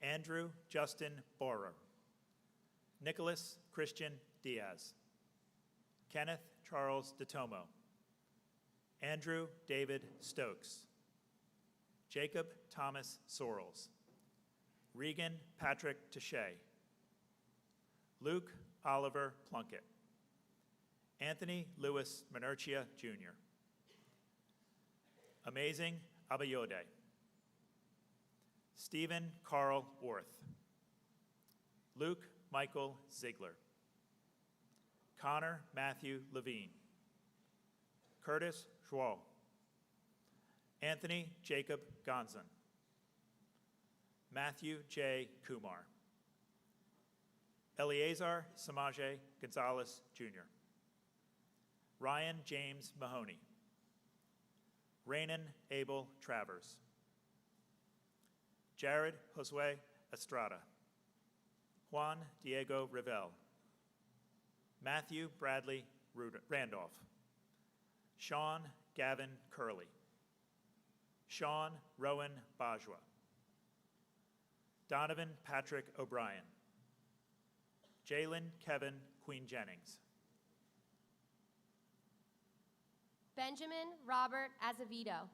Andrew Justin Borer. Nicholas Christian Diaz. Kenneth Charles DeTomo. Andrew David Stokes. Jacob Thomas Sorrells. Regan Patrick Taché. Luke Oliver Plunkett. Anthony Louis Minercia Jr. Amazing Abayode. Stephen Carl Orth. Luke Michael Ziegler. Connor Matthew Levine. Curtis Schwal. Anthony Jacob Gonzon. Matthew J. Kumar. Eleazar Samaje Gonzalez Jr. Ryan James Mahoney. Raynon Abel Travers. Jared Josue Estrada. Juan Diego Revelle. Matthew Bradley Randolph. Sean Gavin Curley. Sean Rowan Bajwa. Donovan Patrick O'Brien. Jalen Kevin Queen Jennings. Benjamin Robert Azevedo.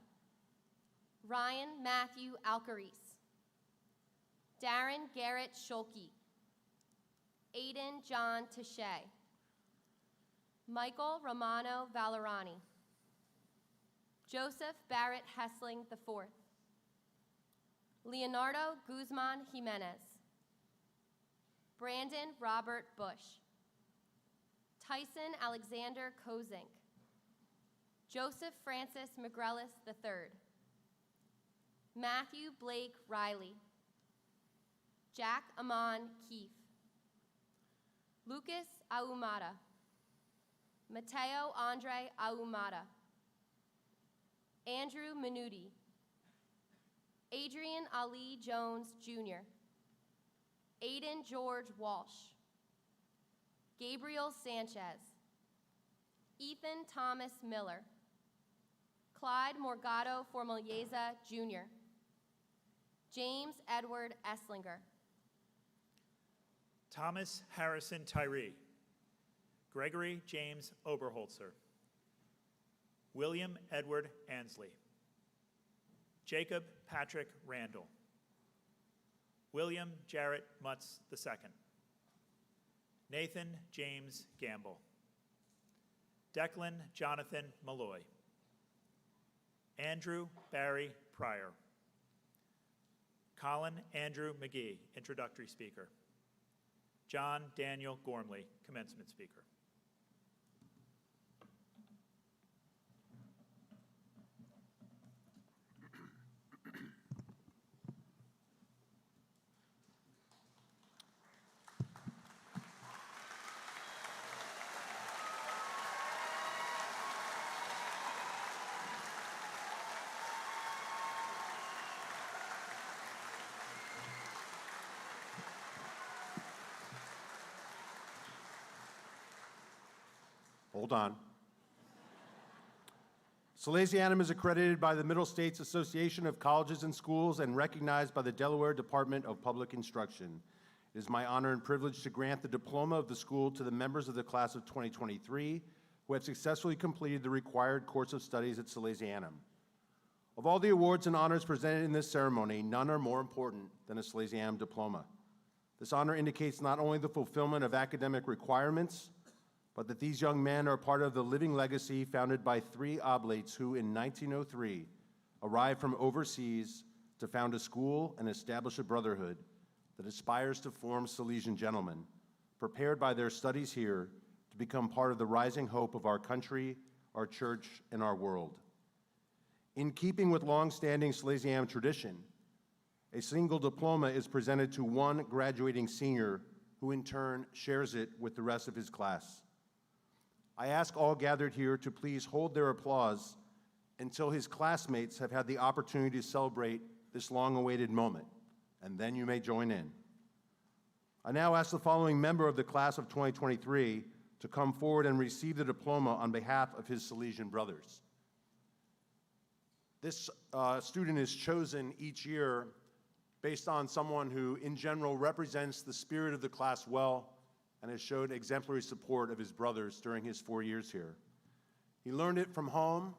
Ryan Matthew Alcaris. Darren Garrett Schulke. Aiden John Taché. Michael Romano Valerani. Joseph Barrett Hessling IV. Leonardo Guzman Jimenez. Brandon Robert Bush. Tyson Alexander Kozink. Joseph Francis McGrellis III. Matthew Blake Riley. Jack Amon Keefe. Lucas Ahumada. Mateo Andre Ahumada. Andrew Minuti. Adrian Ali Jones Jr. Aiden George Walsh. Gabriel Sanchez. Ethan Thomas Miller. Clyde Morgado Formalieza Jr. James Edward Esslinger. Thomas Harrison Tyree. Gregory James Oberholzer. William Edward Ansley. Jacob Patrick Randall. William Jarrett Mutz II. Nathan James Gamble. Declan Jonathan Malloy. Andrew Barry Pryor. Colin Andrew McGee, introductory speaker. John Daniel Gormley, commencement speaker. Hold on. Salesianum is accredited by the Middle States Association of Colleges and Schools and recognized by the Delaware Department of Public Instruction. It is my honor and privilege to grant the diploma of the school to the members of the class of 2023 who have successfully completed the required course of studies at Salesianum. Of all the awards and honors presented in this ceremony, none are more important than a Salesianum diploma. This honor indicates not only the fulfillment of academic requirements, but that these young men are part of the living legacy founded by three oblates who, in 1903, arrived from overseas to found a school and establish a brotherhood that aspires to form Salesian gentlemen, prepared by their studies here to become part of the rising hope of our country, our church, and our world. In keeping with long-standing Salesianum tradition, a single diploma is presented to one graduating senior who in turn shares it with the rest of his class. I ask all gathered here to please hold their applause until his classmates have had the opportunity to celebrate this long-awaited moment, and then you may join in. I now ask the following member of the class of 2023 to come forward and receive the diploma on behalf of his Salesian brothers. This student is chosen each year based on someone who, in general, represents the spirit of the class well and has showed exemplary support of his brothers during his 4 years here. He learned it from home,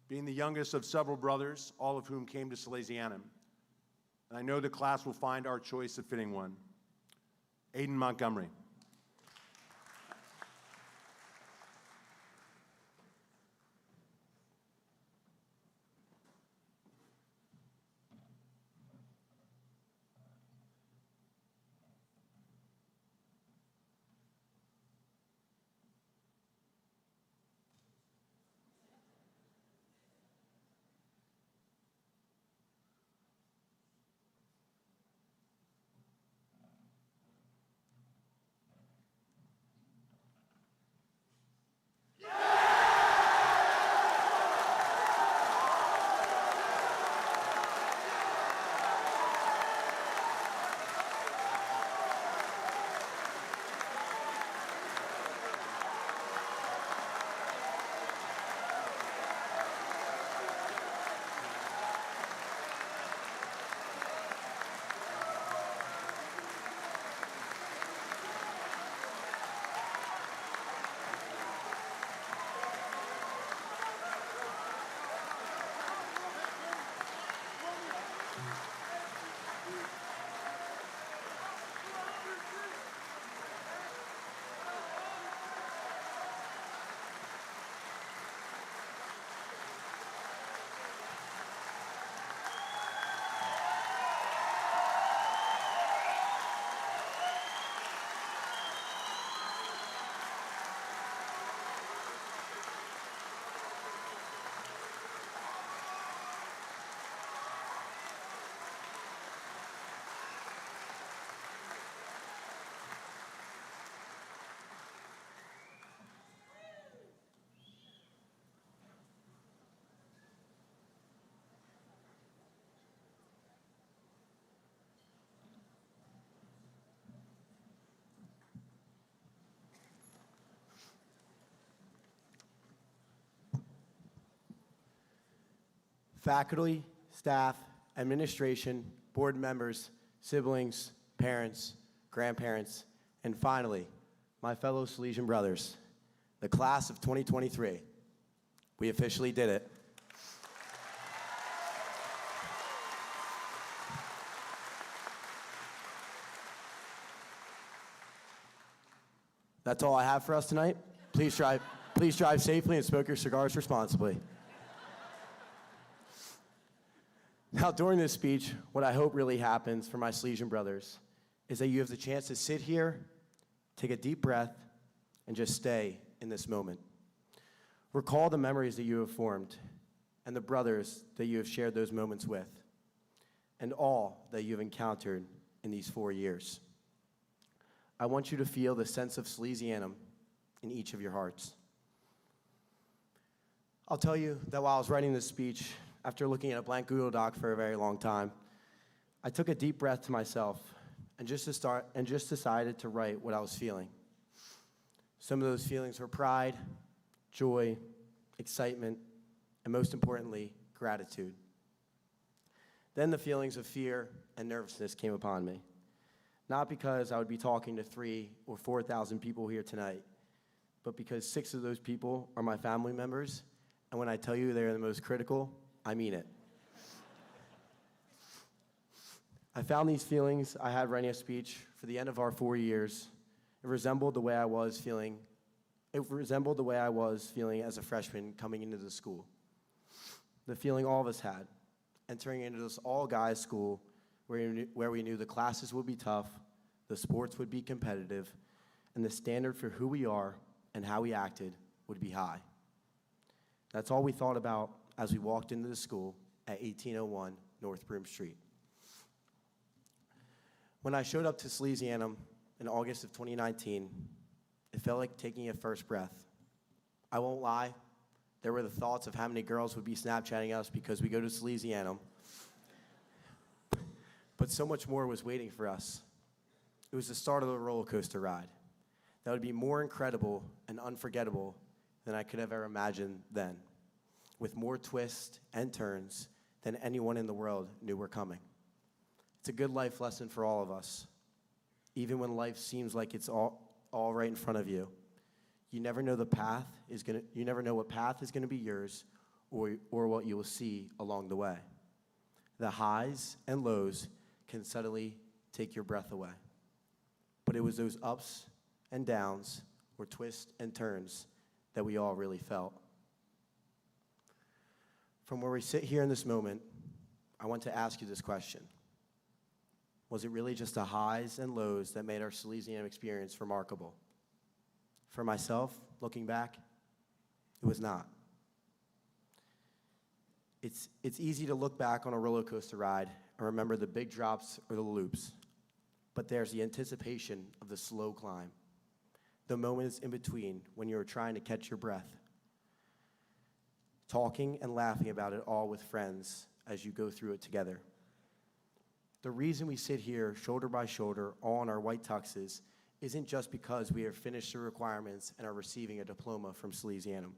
being the youngest of several brothers, all of whom came to Salesianum. And I know the class will find our choice a fitting one. Aiden Montgomery. Faculty, staff, administration, board members, siblings, parents, grandparents, and finally, my fellow Salesian brothers, the class of 2023. We officially did it. That's all I have for us tonight. Please drive safely and smoke your cigars responsibly. Now, during this speech, what I hope really happens for my Salesian brothers is that you have the chance to sit here Take a deep breath and just stay in this moment. Recall the memories that you have formed and the brothers that you have shared those moments with, and all that you've encountered in these 4 years. I want you to feel the sense of Salesianum in each of your hearts. I'll tell you that while I was writing this speech, after looking at a blank Google Doc for a very long time, I took a deep breath to myself and just decided to write what I was feeling. Some of those feelings were pride, joy, excitement, and most importantly, gratitude. Then the feelings of fear and nervousness came upon me. Not because I would be talking to 3,000 or 4,000 people here tonight, but because 6 of those people are my family members, and when I tell you they're the most critical, I mean it. I found these feelings I had writing a speech for the end of our 4 years. It resembled the way I was feeling as a freshman coming into the school. The feeling all of us had, entering into this all-guys school where we knew the classes would be tough, the sports would be competitive, and the standard for who we are and how we acted would be high. That's all we thought about as we walked into the school at 1801 North Broome Street. When I showed up to Salesianum in August of 2019, it felt like taking a first breath. I won't lie, there were the thoughts of how many girls would be Snapchatting us because we go to Salesianum. But so much more was waiting for us. It was the start of the roller coaster ride that would be more incredible and unforgettable than I could have ever imagined then, with more twists and turns than anyone in the world knew were coming. It's a good life lesson for all of us. Even when life seems like it's all right in front of you, you never know what path is going to be yours or what you will see along the way. The highs and lows can suddenly take your breath away. But it was those ups and downs, or twists and turns, that we all really felt. From where we sit here in this moment, I want to ask you this question. Was it really just the highs and lows that made our Salesianum experience remarkable? For myself, looking back, it was not. It's easy to look back on a roller coaster ride and remember the big drops or the loops, but there's the anticipation of the slow climb, the moments in between when you're trying to catch your breath, talking and laughing about it all with friends as you go through it together. The reason we sit here shoulder by shoulder, all in our white tuxes, isn't just because we have finished the requirements and are receiving a diploma from Salesianum.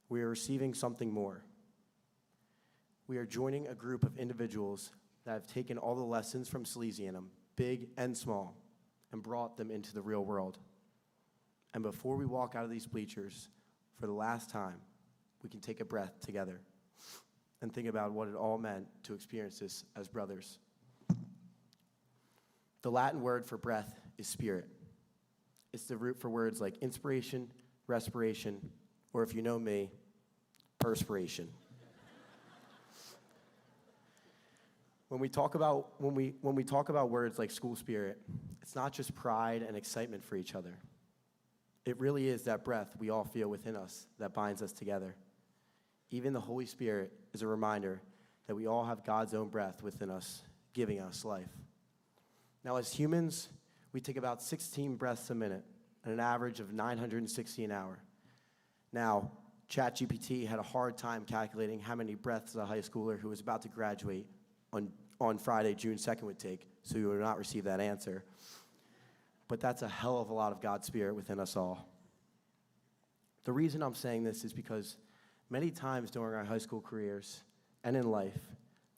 We are receiving something more. We are joining a group of individuals that have taken all the lessons from Salesianum, big and small, and brought them into the real world. And before we walk out of these bleachers, for the last time, we can take a breath together and think about what it all meant to experience this as brothers. The Latin word for breath is spirit. It's the root for words like inspiration, respiration, or if you know me, perspiration. When we talk about words like school spirit, it's not just pride and excitement for each other. It really is that breath we all feel within us that binds us together. Even the Holy Spirit is a reminder that we all have God's own breath within us, giving us life. Now, as humans, we take about 16 breaths a minute, and an average of 960 an hour. Now, ChatGPT had a hard time calculating how many breaths a high schooler who was about to graduate on Friday, June 2nd would take, so you would not receive that answer. But that's a hell of a lot of God's Spirit within us all. The reason I'm saying this is because many times during our high school careers and in life,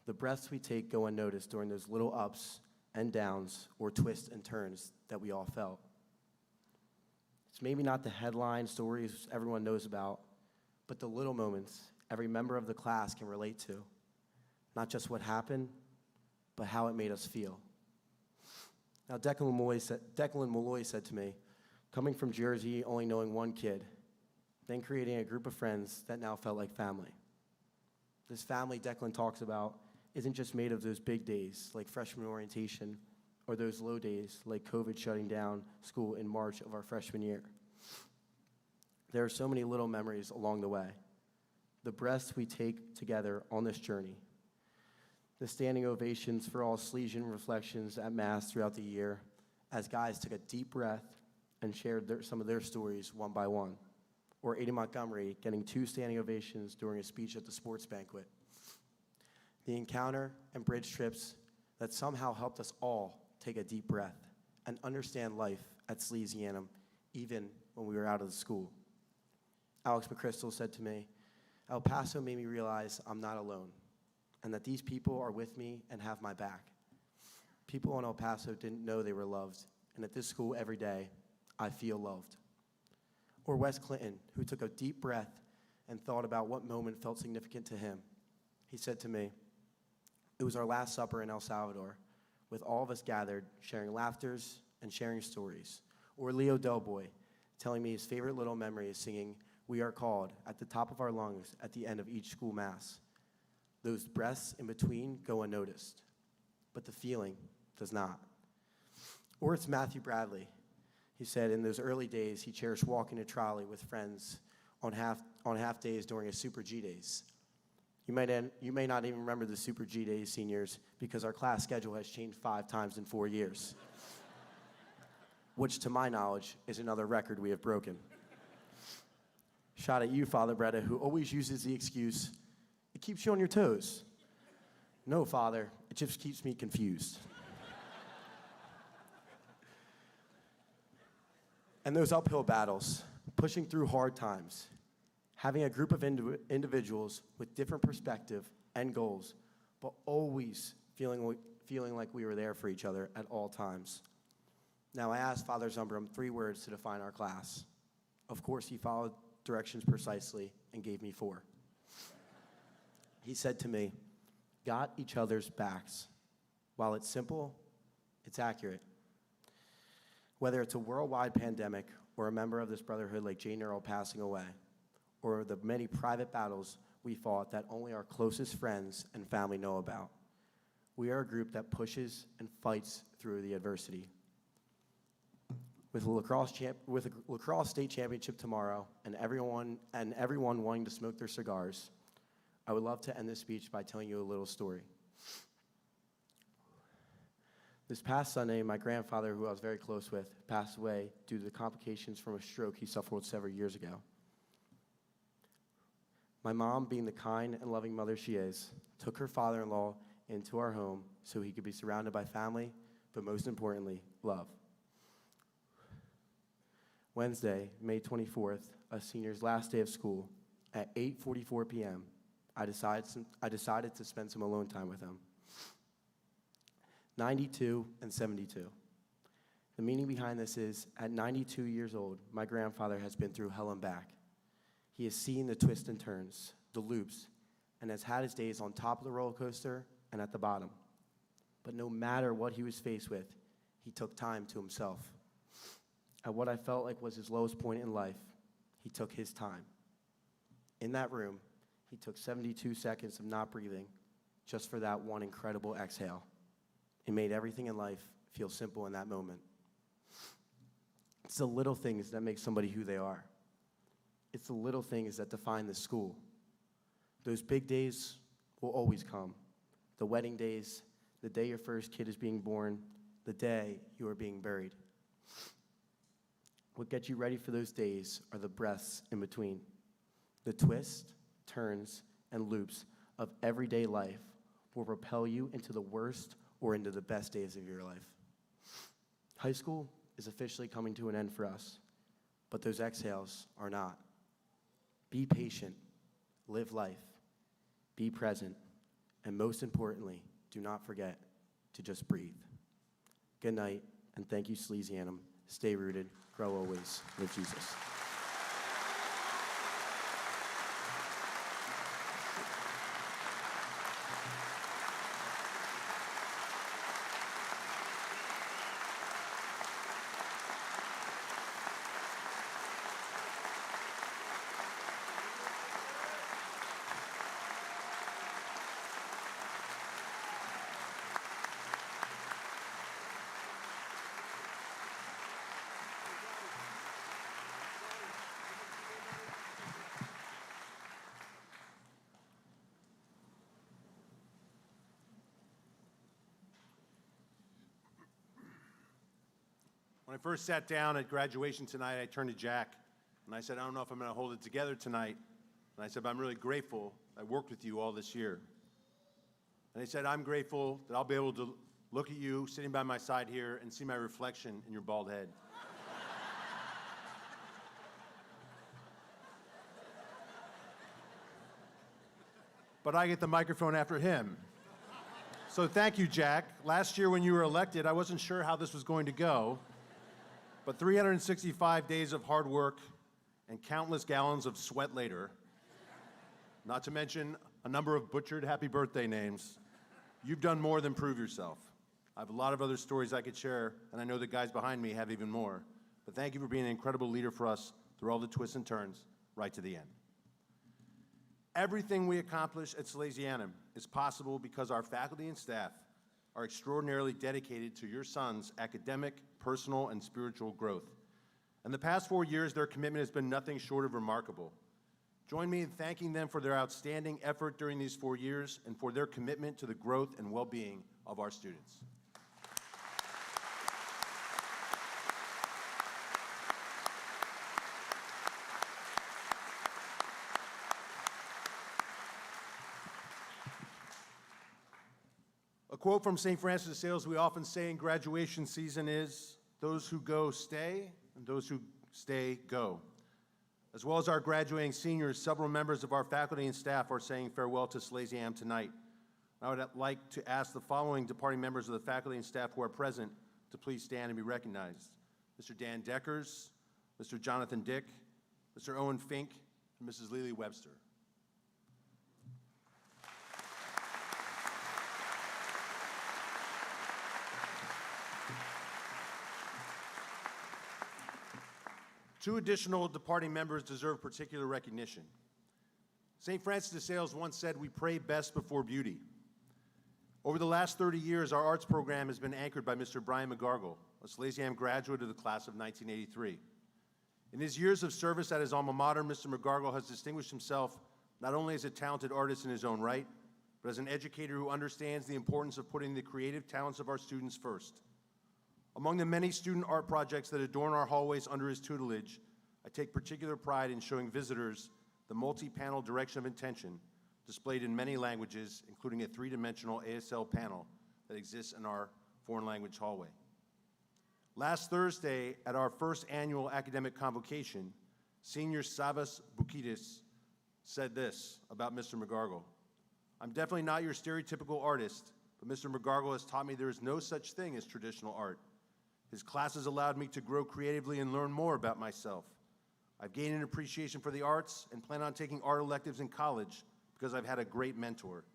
the breaths we take go unnoticed during those little ups and downs or twists and turns that we all felt. It's maybe not the headline stories everyone knows about, but the little moments every member of the class can relate to. Not just what happened, but how it made us feel. Now, Declan Malloy said to me, coming from Jersey, only knowing one kid, then creating a group of friends that now felt like family. This family Declan talks about isn't just made of those big days like freshman orientation or those low days like COVID shutting down school in March of our freshman year. There are so many little memories along the way. The breaths we take together on this journey. The standing ovations for all Salesian reflections at Mass throughout the year as guys took a deep breath and shared some of their stories one by one. Or Ada Montgomery getting 2 standing ovations during a speech at the sports banquet. The encounter and bridge trips that somehow helped us all take a deep breath and understand life at Salesianum even when we were out of the school. Alex McChrystal said to me, El Paso made me realize I'm not alone and that these people are with me and have my back. People in El Paso didn't know they were loved, and at this school every day, I feel loved. Or Wes Clinton, who took a deep breath and thought about what moment felt significant to him. He said to me, it was our last supper in El Salvador, with all of us gathered, sharing laughters and sharing stories. Or Leo Delboy, telling me his favorite little memory is singing We Are Called at the top of our lungs at the end of each school mass. Those breaths in between go unnoticed, but the feeling does not. Or it's Matthew Bradley. He said in those early days, he cherished walking a trolley with friends on half days during his Super G days. You may not even remember the Super G days, seniors, because our class schedule has changed 5 times in 4 years, which to my knowledge is another record we have broken. Shot at you, Father Bretta, who always uses the excuse, it keeps you on your toes. No, Father, it just keeps me confused. And those uphill battles, pushing through hard times, having a group of individuals with different perspective and goals, but always feeling like we were there for each other at all times. Now, I asked Father Zumbrum 3 words to define our class. Of course, he followed directions precisely and gave me 4. He said to me, got each other's backs. While it's simple, it's accurate. Whether it's a worldwide pandemic or a member of this brotherhood like Jane Earl passing away, or the many private battles we fought that only our closest friends and family know about, we are a group that pushes and fights through the adversity. With a lacrosse state championship tomorrow and everyone wanting to smoke their cigars, I would love to end this speech by telling you a little story. This past Sunday, my grandfather, who I was very close with, passed away due to the complications from a stroke he suffered several years ago. My mom, being the kind and loving mother she is, took her father-in-law into our home so he could be surrounded by family, but most importantly, love. Wednesday, May 24th, a senior's last day of school, at 8:44 p.m., I decided to spend some alone time with him. 92 and 72. The meaning behind this is, at 92 years old, my grandfather has been through hell and back. He has seen the twists and turns, the loops, and has had his days on top of the roller coaster and at the bottom. But no matter what he was faced with, he took time to himself. At what I felt like was his lowest point in life, he took his time. In that room, he took 72 seconds of not breathing just for that one incredible exhale. It made everything in life feel simple in that moment. It's the little things that make somebody who they are. It's the little things that define the school. Those big days will always come. The wedding days, the day your first kid is being born, the day you are being buried. What gets you ready for those days are the breaths in between. The twists, turns, and loops of everyday life will propel you into the worst or into the best days of your life. High school is officially coming to an end for us, but those exhales are not. Be patient, live life, be present, and most importantly, do not forget to just breathe. Good night, and thank you, Salesianum. Stay rooted, grow always, live Jesus. When I first sat down at graduation tonight, I turned to Jack and I said, I don't know if I'm going to hold it together tonight. And I said, but I'm really grateful I worked with you all this year. And he said, I'm grateful that I'll be able to look at you sitting by my side here and see my reflection in your bald head. But I get the microphone after him. So thank you, Jack. Last year when you were elected, I wasn't sure how this was going to go, but 365 days of hard work and countless gallons of sweat later, not to mention a number of butchered happy birthday names, you've done more than prove yourself. I have a lot of other stories I could share, and I know the guys behind me have even more. But thank you for being an incredible leader for us through all the twists and turns right to the end. Everything we accomplish at Salesianum is possible because our faculty and staff are extraordinarily dedicated to your son's academic, personal, and spiritual growth. In the past 4 years, their commitment has been nothing short of remarkable. Join me in thanking them for their outstanding effort during these 4 years and for their commitment to the growth and well-being of our students. A quote from St. Francis de Sales we often say in graduation season is, those who go stay, and those who stay go. As well as our graduating seniors, several members of our faculty and staff are saying farewell to Salesianum tonight. I would like to ask the following departing members of the faculty and staff who are present to please stand and be recognized. Mr. Dan Deckers, Mr. Jonathan Dick, Mr. Owen Fink, and Mrs. Lily Webster. Two additional departing members deserve particular recognition. St. Francis de Sales once said, we pray best before beauty. Over the last 30 years, our arts program has been anchored by Mr. Brian McGargle, a Salesianum graduate of the class of 1983. In his years of service at his alma mater, Mr. McGargle has distinguished himself not only as a talented artist in his own right, but as an educator who understands the importance of putting the creative talents of our students first. Among the many student art projects that adorn our hallways under his tutelage, I take particular pride in showing visitors the multi-panel direction of intention displayed in many languages, including a three-dimensional ASL panel that exists in our foreign language hallway. Last Thursday, at our first annual academic convocation, Senior Savas Bukidis said this about Mr. McGargle. I'm definitely not your stereotypical artist, but Mr. McGargle has taught me there is no such thing as traditional art. His classes allowed me to grow creatively and learn more about myself. I've gained an appreciation for the arts and plan on taking art electives in college because I've had a great mentor.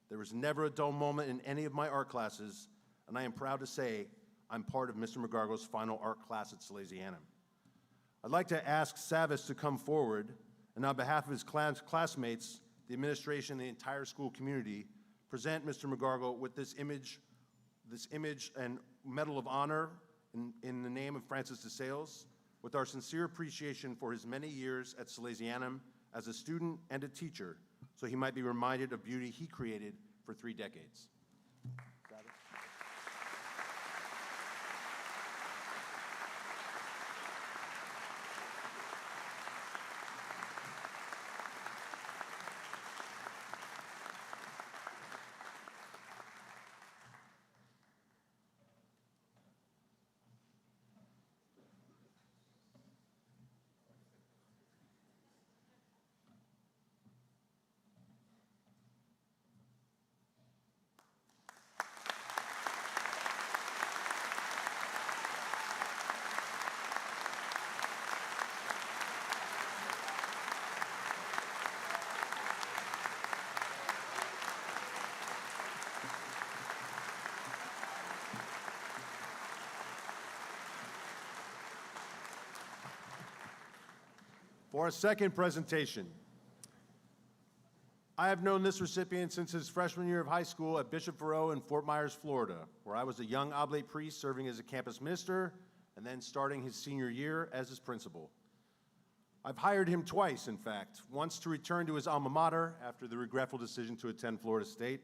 There was never a dull moment in any of my art classes, and I am proud to say I'm part of Mr. McGargle's final art class at Salesianum. I'd like to ask Savas to come forward, and on behalf of his classmates, the administration, and the entire school community, present Mr. McGargle with this image and Medal of Honor in the name of Francis de Sales, with our sincere appreciation for his many years at Salesianum as a student and a teacher, so he might be reminded of beauty he created for 3 decades. For our second presentation, I have known this recipient since his freshman year of high school at Bishop Faroe in Fort Myers, Florida, where I was a young oblate priest serving as a campus minister and then starting his senior year as his principal. I've hired him twice, in fact, once to return to his alma mater after the regretful decision to attend Florida State,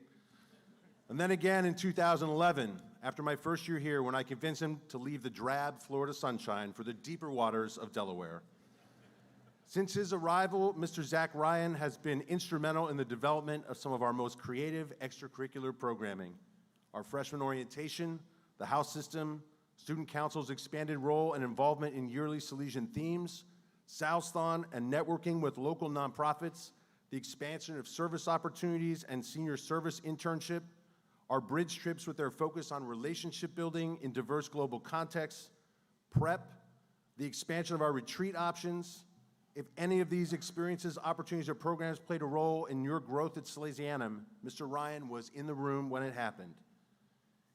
And then again in 2011, after my first year here, when I convinced him to leave the drab Florida sunshine for the deeper waters of Delaware. Since his arrival, Mr. Zach Ryan has been instrumental in the development of some of our most creative extracurricular programming. Our freshman orientation, the house system, student council's expanded role and involvement in yearly Salesian themes, Southston and networking with local nonprofits, the expansion of service opportunities and senior service internship, our bridge trips with their focus on relationship building in diverse global contexts, prep, the expansion of our retreat options. If any of these experiences, opportunities, or programs played a role in your growth at Salesianum, Mr. Ryan was in the room when it happened.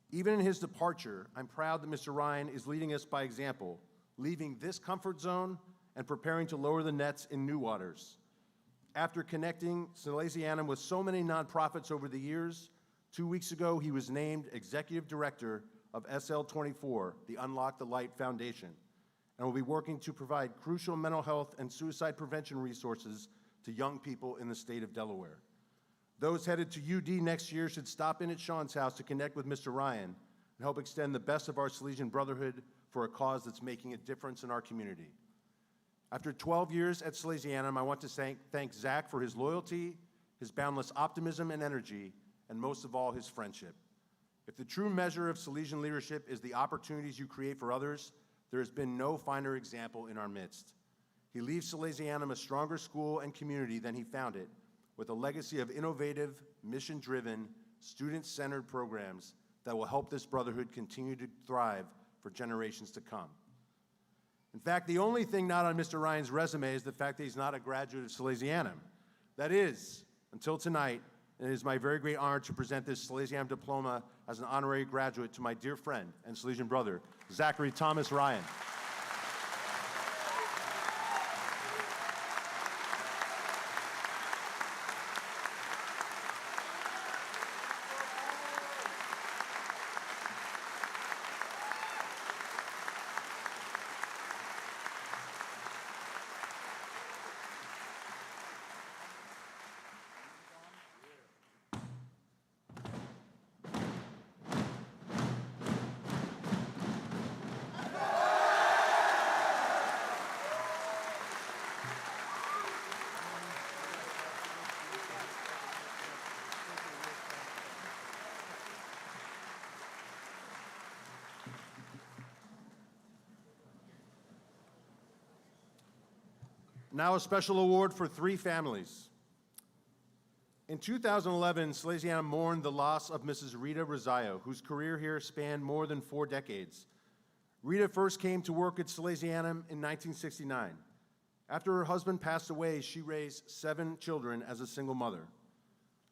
Even in his departure, I'm proud that Mr. Ryan is leading us by example, leaving this comfort zone and preparing to lower the nets in new waters. After connecting Salesianum with so many nonprofits over the years, 2 weeks ago, he was named Executive Director of SL24, the Unlock the Light Foundation, and will be working to provide crucial mental health and suicide prevention resources to young people in the state of Delaware. Those headed to UD next year should stop in at Sean's house to connect with Mr. Ryan and help extend the best of our Salesian brotherhood for a cause that's making a difference in our community. After 12 years at Salesianum, I want to thank Zach for his loyalty, his boundless optimism and energy, and most of all, his friendship. If the true measure of Salesian leadership is the opportunities you create for others, there has been no finer example in our midst. He leaves Salesianum a stronger school and community than he found it, with a legacy of innovative, mission-driven, student-centered programs that will help this brotherhood continue to thrive for generations to come. In fact, the only thing not on Mr. Ryan's resume is the fact that he's not a graduate of Salesianum. That is, until tonight, and it is my very great honor to present this Salesianum diploma as an honorary graduate to my dear friend and Salesian brother, Zachary Thomas Ryan. Now a special award for 3 families. In 2011, Salesianum mourned the loss of Mrs. Rita Rosario, whose career here spanned more than 4 decades. Rita first came to work at Salesianum in 1969. After her husband passed away, she raised 7 children as a single mother.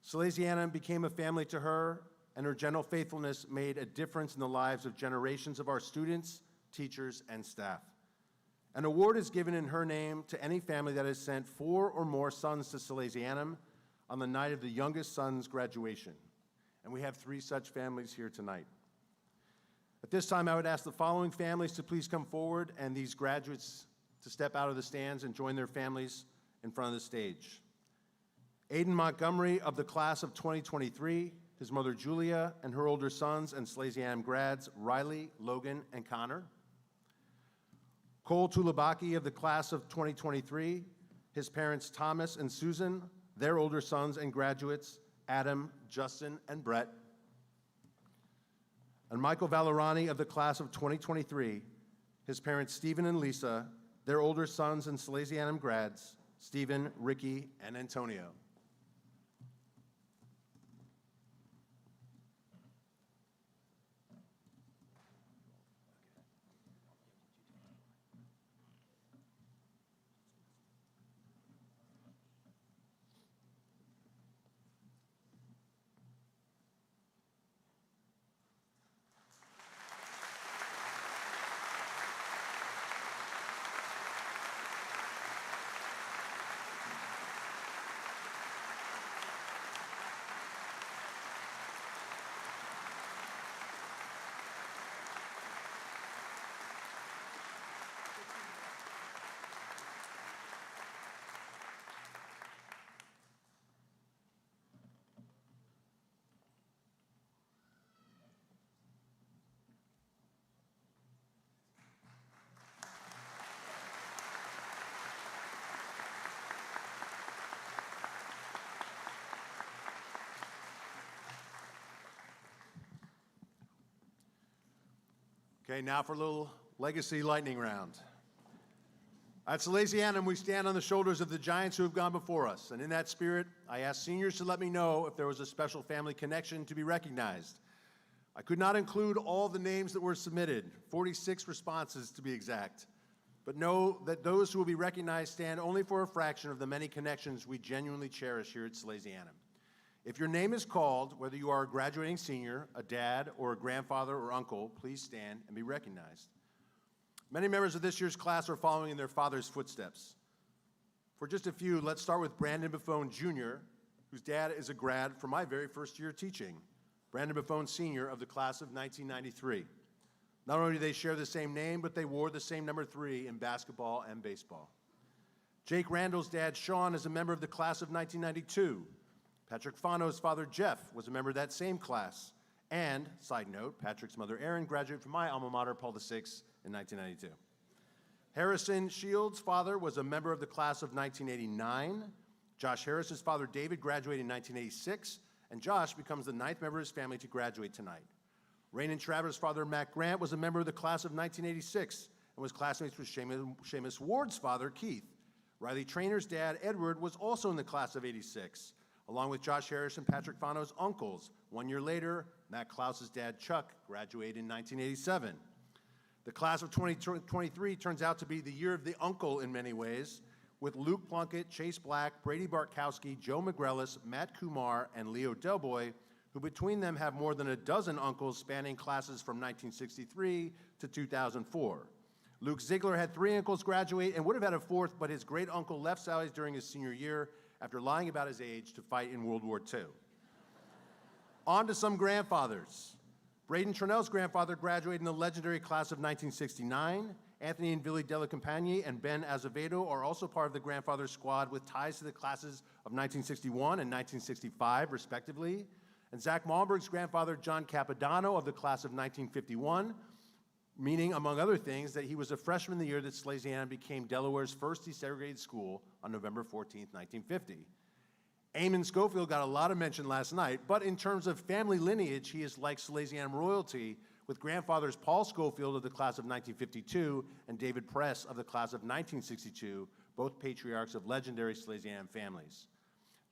Salesianum became a family to her, and her gentle faithfulness made a difference in the lives of generations of our students, teachers, and staff. An award is given in her name to any family that has sent 4 or more sons to Salesianum on the night of the youngest son's graduation. And we have 3 such families here tonight. At this time, I would ask the following families to please come forward and these graduates to step out of the stands and join their families in front of the stage. Aiden Montgomery of the class of 2023, his mother Julia, and her older sons and Salesianum grads, Riley, Logan, and Connor. Cole Tulabaki of the class of 2023, his parents Thomas and Susan, their older sons and graduates, Adam, Justin, and Brett. And Michael Valerani of the class of 2023, his parents Stephen and Lisa, their older sons and Salesianum grads, Stephen, Ricky, and Antonio. Okay, now for a little legacy lightning round. At Salesianum, we stand on the shoulders of the giants who have gone before us, and in that spirit, I asked seniors to let me know if there was a special family connection to be recognized. I could not include all the names that were submitted, 46 responses to be exact, but know that those who will be recognized stand only for a fraction of the many connections we genuinely cherish here at Salesianum. If your name is called, whether you are a graduating senior, a dad, or a grandfather or uncle, please stand and be recognized. Many members of this year's class are following in their father's footsteps. For just a few, let's start with Brandon Buffone Jr., whose dad is a grad from my very first year teaching. Brandon Buffone Sr. of the class of 1993. Not only do they share the same name, but they wore the same number 3 in basketball and baseball. Jake Randall's dad, Sean, is a member of the class of 1992. Patrick Fano's father, Jeff, was a member of that same class. And, side note, Patrick's mother, Erin, graduated from my alma mater, Paul VI, in 1992. Harrison Shields' father was a member of the class of 1989. Josh Harris's father, David, graduated in 1986, and Josh becomes the 9th member of his family to graduate tonight. Rain and Travis' father, Matt Grant, was a member of the class of 1986 and was classmates with Seamus Ward's father, Keith. Riley Trainor's dad, Edward, was also in the class of 86, along with Josh Harris and Patrick Fano's uncles. 1 year later, Matt Klaus's dad, Chuck, graduated in 1987. The class of 2023 turns out to be the year of the uncle in many ways, with Luke Plunkett, Chase Black, Brady Bartkowski, Joe McGrellis, Matt Kumar, and Leo Delboy, who between them have more than a dozen uncles spanning classes from 1963 to 2004. Luke Ziegler had 3 uncles graduate and would have had a 4th, but his great uncle left Sally's during his senior year after lying about his age to fight in World War II. On to some grandfathers. Braden Trinell's grandfather graduated in the legendary class of 1969. Anthony and Billy Della Campagne and Ben Azevedo are also part of the grandfather squad with ties to the classes of 1961 and 1965, respectively. And Zach Malmberg's grandfather, John Capodanno, of the class of 1951, meaning, among other things, that he was a freshman the year that Salesianum became Delaware's first desegregated school on November 14, 1950. Eamon Schofield got a lot of mention last night, but in terms of family lineage, he is like Salesianum royalty, with grandfathers Paul Schofield of the class of 1952 and David Press of the class of 1962, both patriarchs of legendary Salesianum families.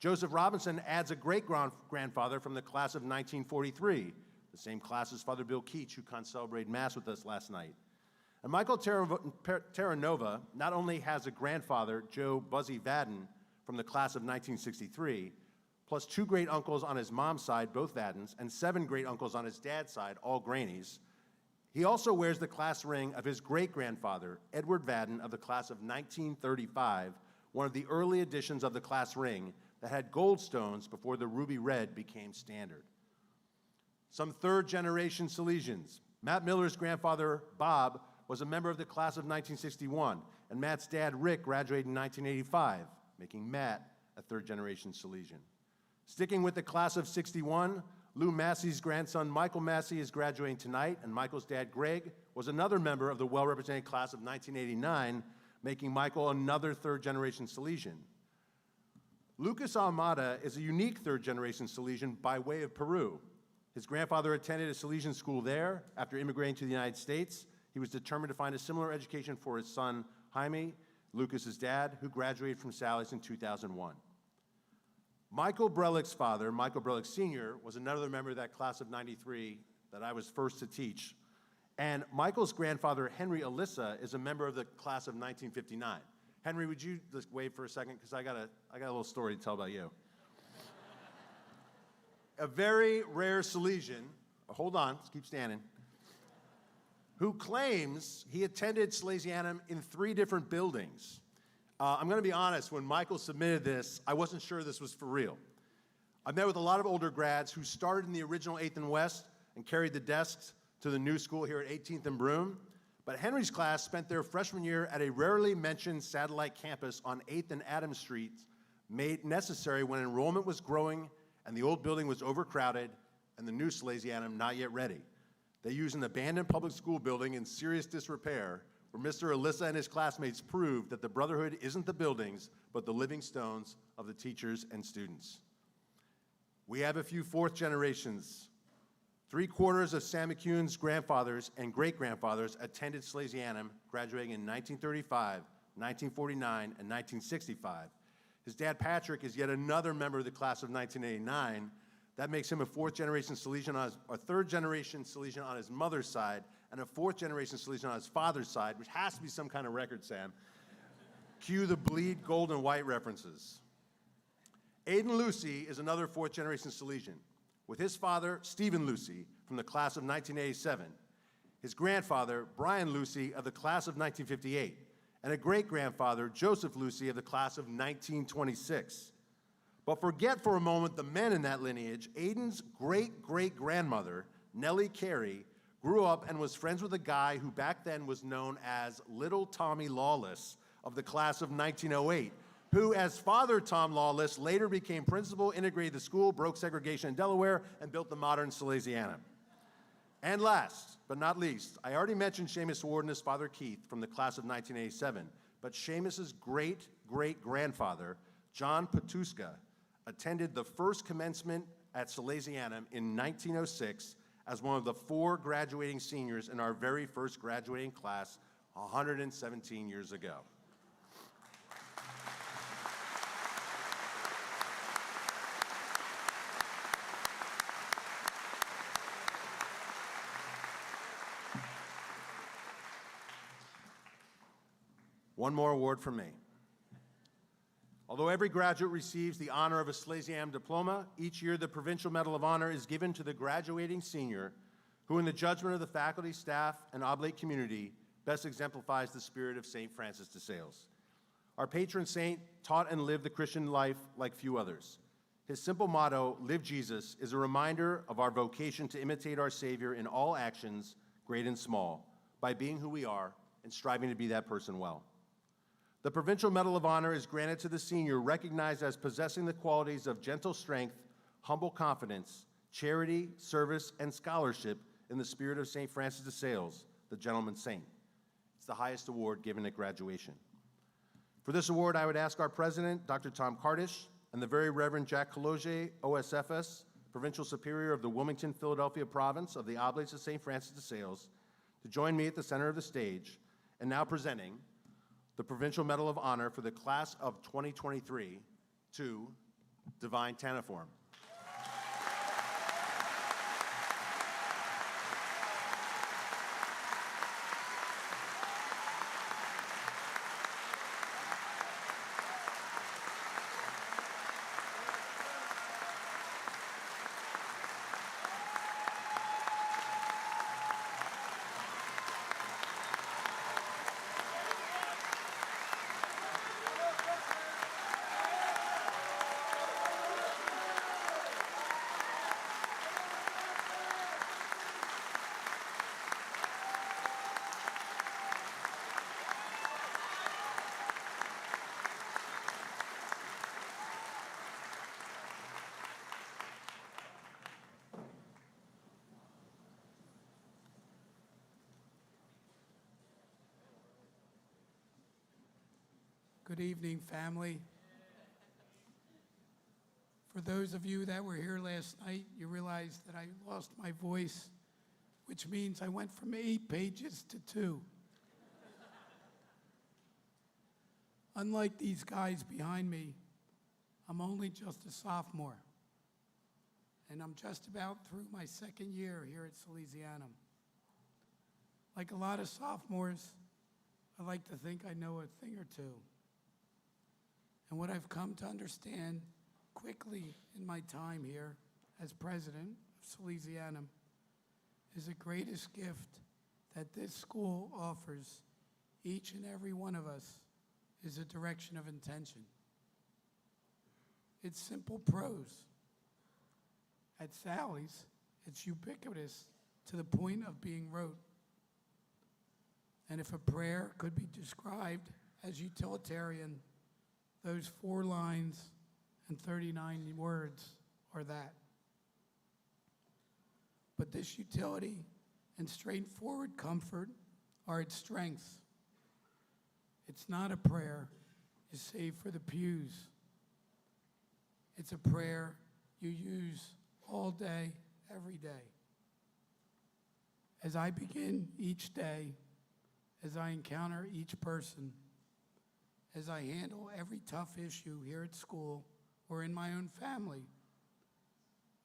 Joseph Robinson adds a great-grandfather from the class of 1943, the same class as Father Bill Keach, who celebrated Mass with us last night. And Michael Terranova not only has a grandfather, Joe Buzzy Vadden, from the class of 1963, plus 2 great uncles on his mom's side, both Vaddens, and 7 great uncles on his dad's side, all Grainies. He also wears the class ring of his great-grandfather, Edward Vadden, of the class of 1935, one of the early editions of the class ring that had gold stones before the ruby red became standard. Some 3rd-generation Salesians. Matt Miller's grandfather, Bob, was a member of the class of 1961, and Matt's dad, Rick, graduated in 1985, making Matt a 3rd-generation Salesian. Sticking with the class of 61, Lou Massey's grandson, Michael Massey, is graduating tonight, and Michael's dad, Greg, was another member of the well-represented class of 1989, making Michael another 3rd-generation Salesian. Lucas Almada is a unique 3rd-generation Salesian by way of Peru. His grandfather attended a Salesian school there. After immigrating to the United States, he was determined to find a similar education for his son, Jaime, Lucas's dad, who graduated from Sally's in 2001. Michael Brelick's father, Michael Brelick Sr., was another member of that class of 93 that I was first to teach. And Michael's grandfather, Henry Alyssa, is a member of the class of 1959. Henry, would you just wait for a second? Because I got a little story to tell about you. A very rare Salesian, hold on, let's keep standing, who claims he attended Salesianum in 3 different buildings. I'm going to be honest, when Michael submitted this, I wasn't sure this was for real. I met with a lot of older grads who started in the original 8th and West and carried the desks to the new school here at 18th and Broome. But Henry's class spent their freshman year at a rarely mentioned satellite campus on 8th and Adams Streets, made necessary when enrollment was growing and the old building was overcrowded and the new Salesianum not yet ready. They used an abandoned public school building in serious disrepair, where Mr. Alyssa and his classmates proved that the brotherhood isn't the buildings, but the living stones of the teachers and students. We have a few 4th generations 3/4 of Sam McCune's grandfathers and great-grandfathers attended Salesianum, graduating in 1935, 1949, and 1965. His dad, Patrick, is yet another member of the class of 1989. That makes him a fourth-generation Salesian, a third-generation Salesian on his mother's side, and a fourth-generation Salesian on his father's side, which has to be some kind of record, Sam. Cue the bleed gold and white references. Aiden Lucy is another fourth-generation Salesian, with his father, Stephen Lucy, from the class of 1987, his grandfather, Brian Lucy, of the class of 1958, and a great-grandfather, Joseph Lucy, of the class of 1926. But forget for a moment the men in that lineage. Aiden's great-great-grandmother, Nellie Carey, grew up and was friends with a guy who back then was known as Little Tommy Lawless of the class of 1908, who, as Father Tom Lawless, later became principal, integrated the school, broke segregation in Delaware, and built the modern Salesianum. And last but not least, I already mentioned Seamus Ward and his father Keith from the class of 1987, but Seamus's great-great-grandfather, John Patuska, attended the first commencement at Salesianum in 1906 as one of the 4 graduating seniors in our very first graduating class 117 years ago. One more award from me. Although every graduate receives the honor of a Salesianum diploma, each year the Provincial Medal of Honor is given to the graduating senior who, in the judgment of the faculty, staff, and oblate community, best exemplifies the spirit of St. Francis de Sales. Our patron saint taught and lived the Christian life like few others. His simple motto, "Live Jesus," is a reminder of our vocation to imitate our Savior in all actions, great and small, by being who we are and striving to be that person well. The Provincial Medal of Honor is granted to the senior recognized as possessing the qualities of gentle strength, humble confidence, charity, service, and scholarship in the spirit of St. Francis de Sales, the gentleman saint. It's the highest award given at graduation. For this award, I would ask our president, Dr. Tom Kardish, and the Very Reverend Jack Kaloje, OSFS, Provincial Superior of the Wilmington, Philadelphia Province of the Oblates of St. Francis de Sales, to join me at the center of the stage, and now presenting the Provincial Medal of Honor for the class of 2023 to Divine Taniform. Good evening, family. For those of you that were here last night, you realize that I lost my voice, which means I went from 8 pages to 2. Unlike these guys behind me, I'm only just a sophomore, and I'm just about through my 2nd year here at Salesianum. Like a lot of sophomores, I like to think I know a thing or two. And what I've come to understand quickly in my time here as president of Salesianum is the greatest gift that this school offers each and every one of us is a direction of intention. It's simple prose. At Sally's, it's ubiquitous to the point of being rote. And if a prayer could be described as utilitarian, those 4 lines and 39 words are that. But this utility and straightforward comfort are its strengths. It's not a prayer you say for the pews. It's a prayer you use all day, every day. As I begin each day, as I encounter each person, as I handle every tough issue here at school or in my own family,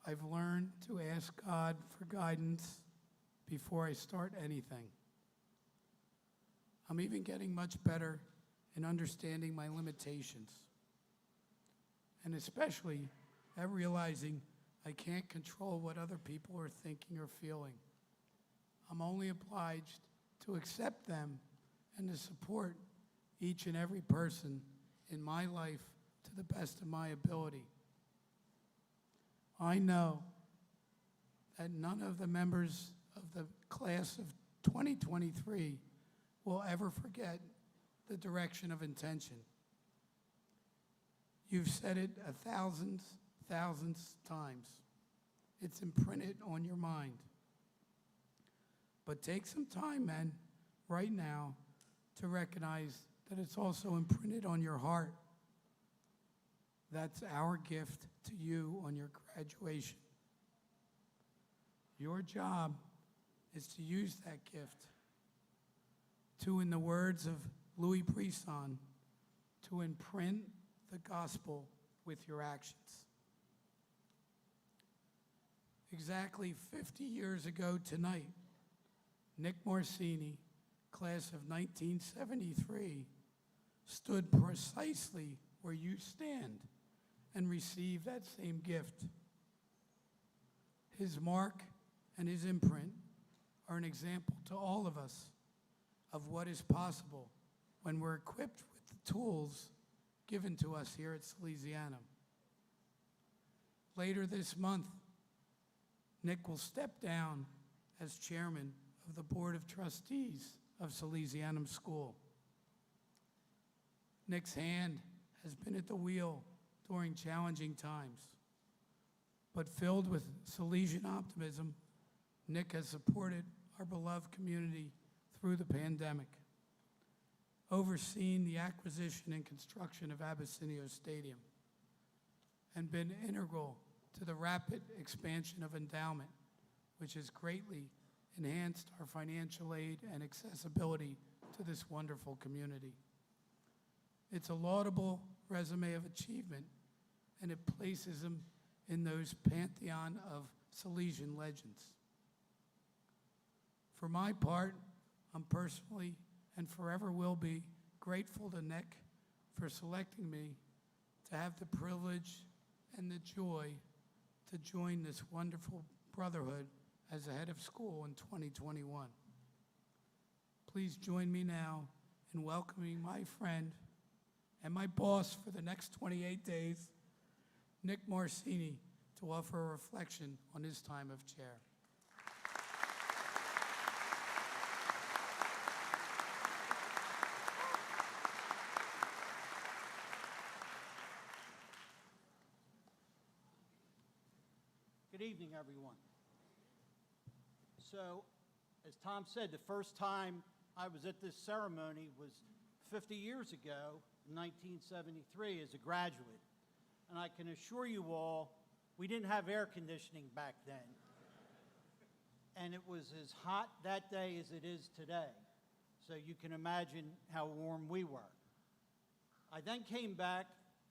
I've learned to ask God for guidance before I start anything. I'm even getting much better in understanding my limitations, and especially at realizing I can't control what other people are thinking or feeling. I'm only obliged to accept them and to support each and every person in my life to the best of my ability. I know that none of the members of the class of 2023 will ever forget the direction of intention. You've said it thousands times. It's imprinted on your mind. But take some time, men, right now, to recognize that it's also imprinted on your heart. That's our gift to you on your graduation. Your job is to use that gift to, in the words of Louis Brisson, to imprint the gospel with your actions. Exactly 50 years ago tonight, Nick Morsini, class of 1973, stood precisely where you stand and received that same gift. His mark and his imprint are an example to all of us of what is possible when we're equipped with the tools given to us here at Salesianum. Later this month, Nick will step down as chairman of the Board of Trustees of Salesianum School. Nick's hand has been at the wheel during challenging times, but filled with Salesian optimism, Nick has supported our beloved community through the pandemic, overseen the acquisition and construction of Abysinio Stadium, and been integral to the rapid expansion of endowment, which has greatly enhanced our financial aid and accessibility to this wonderful community. It's a laudable resume of achievement, and it places him in those pantheon of Salesian legends. For my part, I'm personally and forever will be grateful to Nick for selecting me to have the privilege and the joy to join this wonderful brotherhood as a head of school in 2021. Please join me now in welcoming my friend and my boss for the next 28 days, Nick Morsini, to offer a reflection on his time of chair. Good evening, everyone. So, as Tom said, the first time I was at this ceremony was 50 years ago, in 1973, as a graduate. And I can assure you all, we didn't have air conditioning back then. And it was as hot that day as it is today. So you can imagine how warm we were. I then came back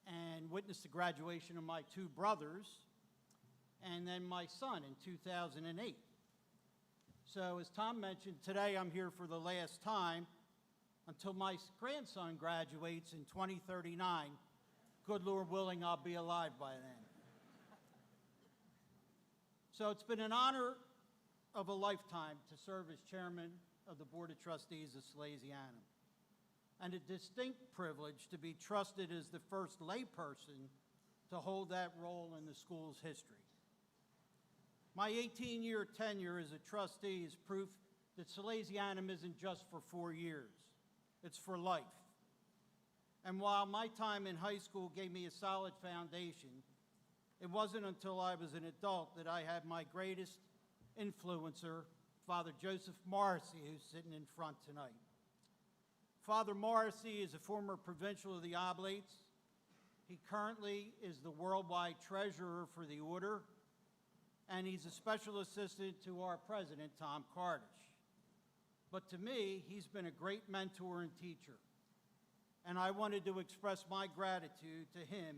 and witnessed the graduation of my two brothers, and then my son in 2008. So as Tom mentioned, today I'm here for the last time until my grandson graduates in 2039. Good Lord willing, I'll be alive by then. So it's been an honor of a lifetime to serve as chairman of the Board of Trustees of Salesianum, and a distinct privilege to be trusted as the first layperson to hold that role in the school's history. My 18-year tenure as a trustee is proof that Salesianum isn't just for 4 years, it's for life. And while my time in high school gave me a solid foundation, it wasn't until I was an adult that I had my greatest influencer, Father Joseph Morrissey, who's sitting in front tonight. Father Morrissey is a former provincial of the Oblates. He currently is the worldwide treasurer for the order, and he's a special assistant to our president, Tom Kardish. But to me, he's been a great mentor and teacher. And I wanted to express my gratitude to him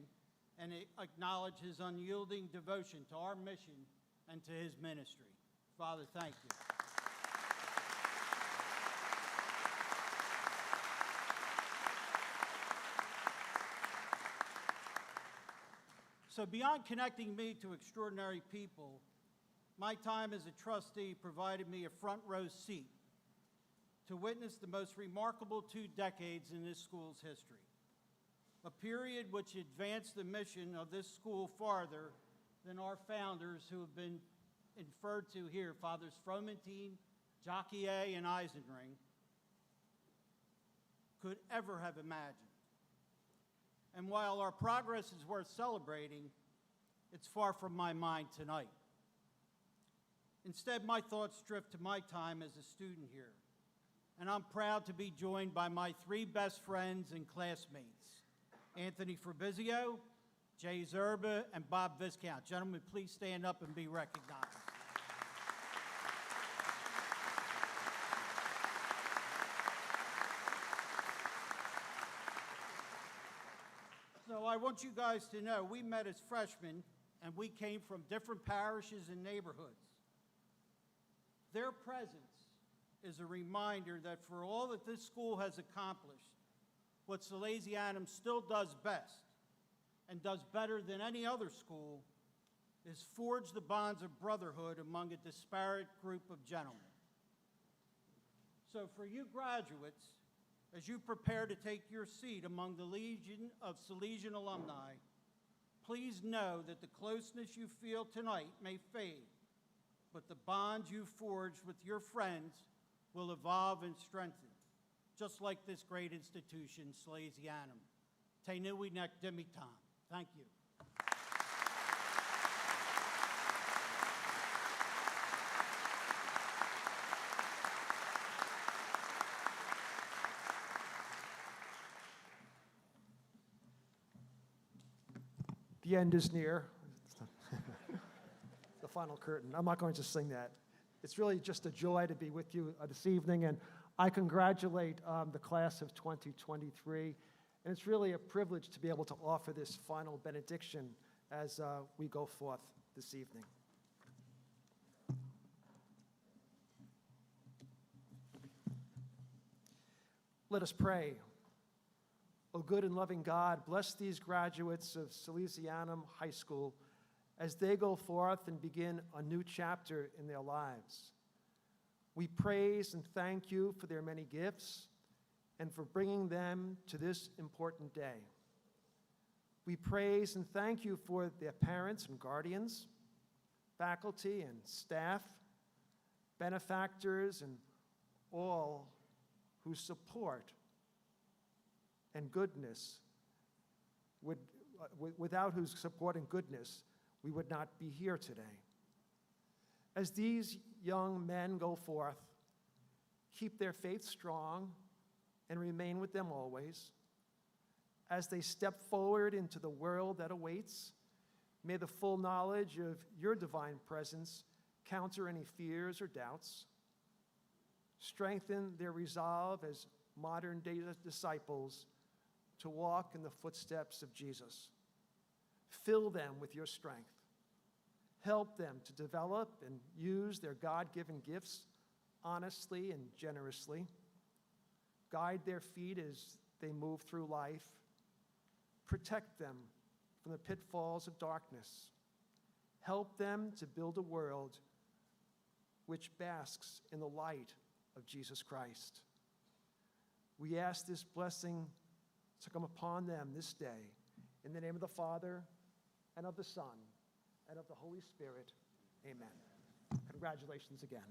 and acknowledge his unyielding devotion to our mission and to his ministry. Father, thank you. So beyond connecting me to extraordinary people, my time as a trustee provided me a front row seat to witness the most remarkable 2 decades in this school's history, a period which advanced the mission of this school farther than our founders, who have been inferred to here, Fathers Fromentine, Jacquier, and Eisenring, could ever have imagined. And while our progress is worth celebrating, it's far from my mind tonight. Instead, my thoughts drift to my time as a student here, and I'm proud to be joined by my 3 best friends and classmates, Anthony Fabrizio, Jay Zerba, and Bob Viscount. Gentlemen, please stand up and be recognized. So I want you guys to know we met as freshmen and we came from different parishes and neighborhoods. Their presence is a reminder that for all that this school has accomplished, what Salesianum still does best and does better than any other school is forge the bonds of brotherhood among a disparate group of gentlemen. So for you graduates, as you prepare to take your seat among the legion of Salesian alumni, please know that the closeness you feel tonight may fade, but the bonds you forged with your friends will evolve and strengthen, just like this great institution, Salesianum. Te nui nek dimitam. Thank you. The end is near. The final curtain. I'm not going to sing that. It's really just a joy to be with you this evening, and I congratulate the class of 2023, and it's really a privilege to be able to offer this final benediction as we go forth this evening. Let us pray. O good and loving God, bless these graduates of Salesianum High School as they go forth and begin a new chapter in their lives. We praise and thank you for their many gifts and for bringing them to this important day. We praise and thank you for their parents and guardians, faculty and staff, benefactors, and all who support and goodness, without whose support and goodness, we would not be here today. As these young men go forth, keep their faith strong and remain with them always. As they step forward into the world that awaits, may the full knowledge of your divine presence counter any fears or doubts. Strengthen their resolve as modern-day disciples to walk in the footsteps of Jesus. Fill them with your strength. Help them to develop and use their God-given gifts honestly and generously. Guide their feet as they move through life. Protect them from the pitfalls of darkness. Help them to build a world which basks in the light of Jesus Christ. We ask this blessing to come upon them this day. In the name of the Father, and of the Son, and of the Holy Spirit, amen. Congratulations again.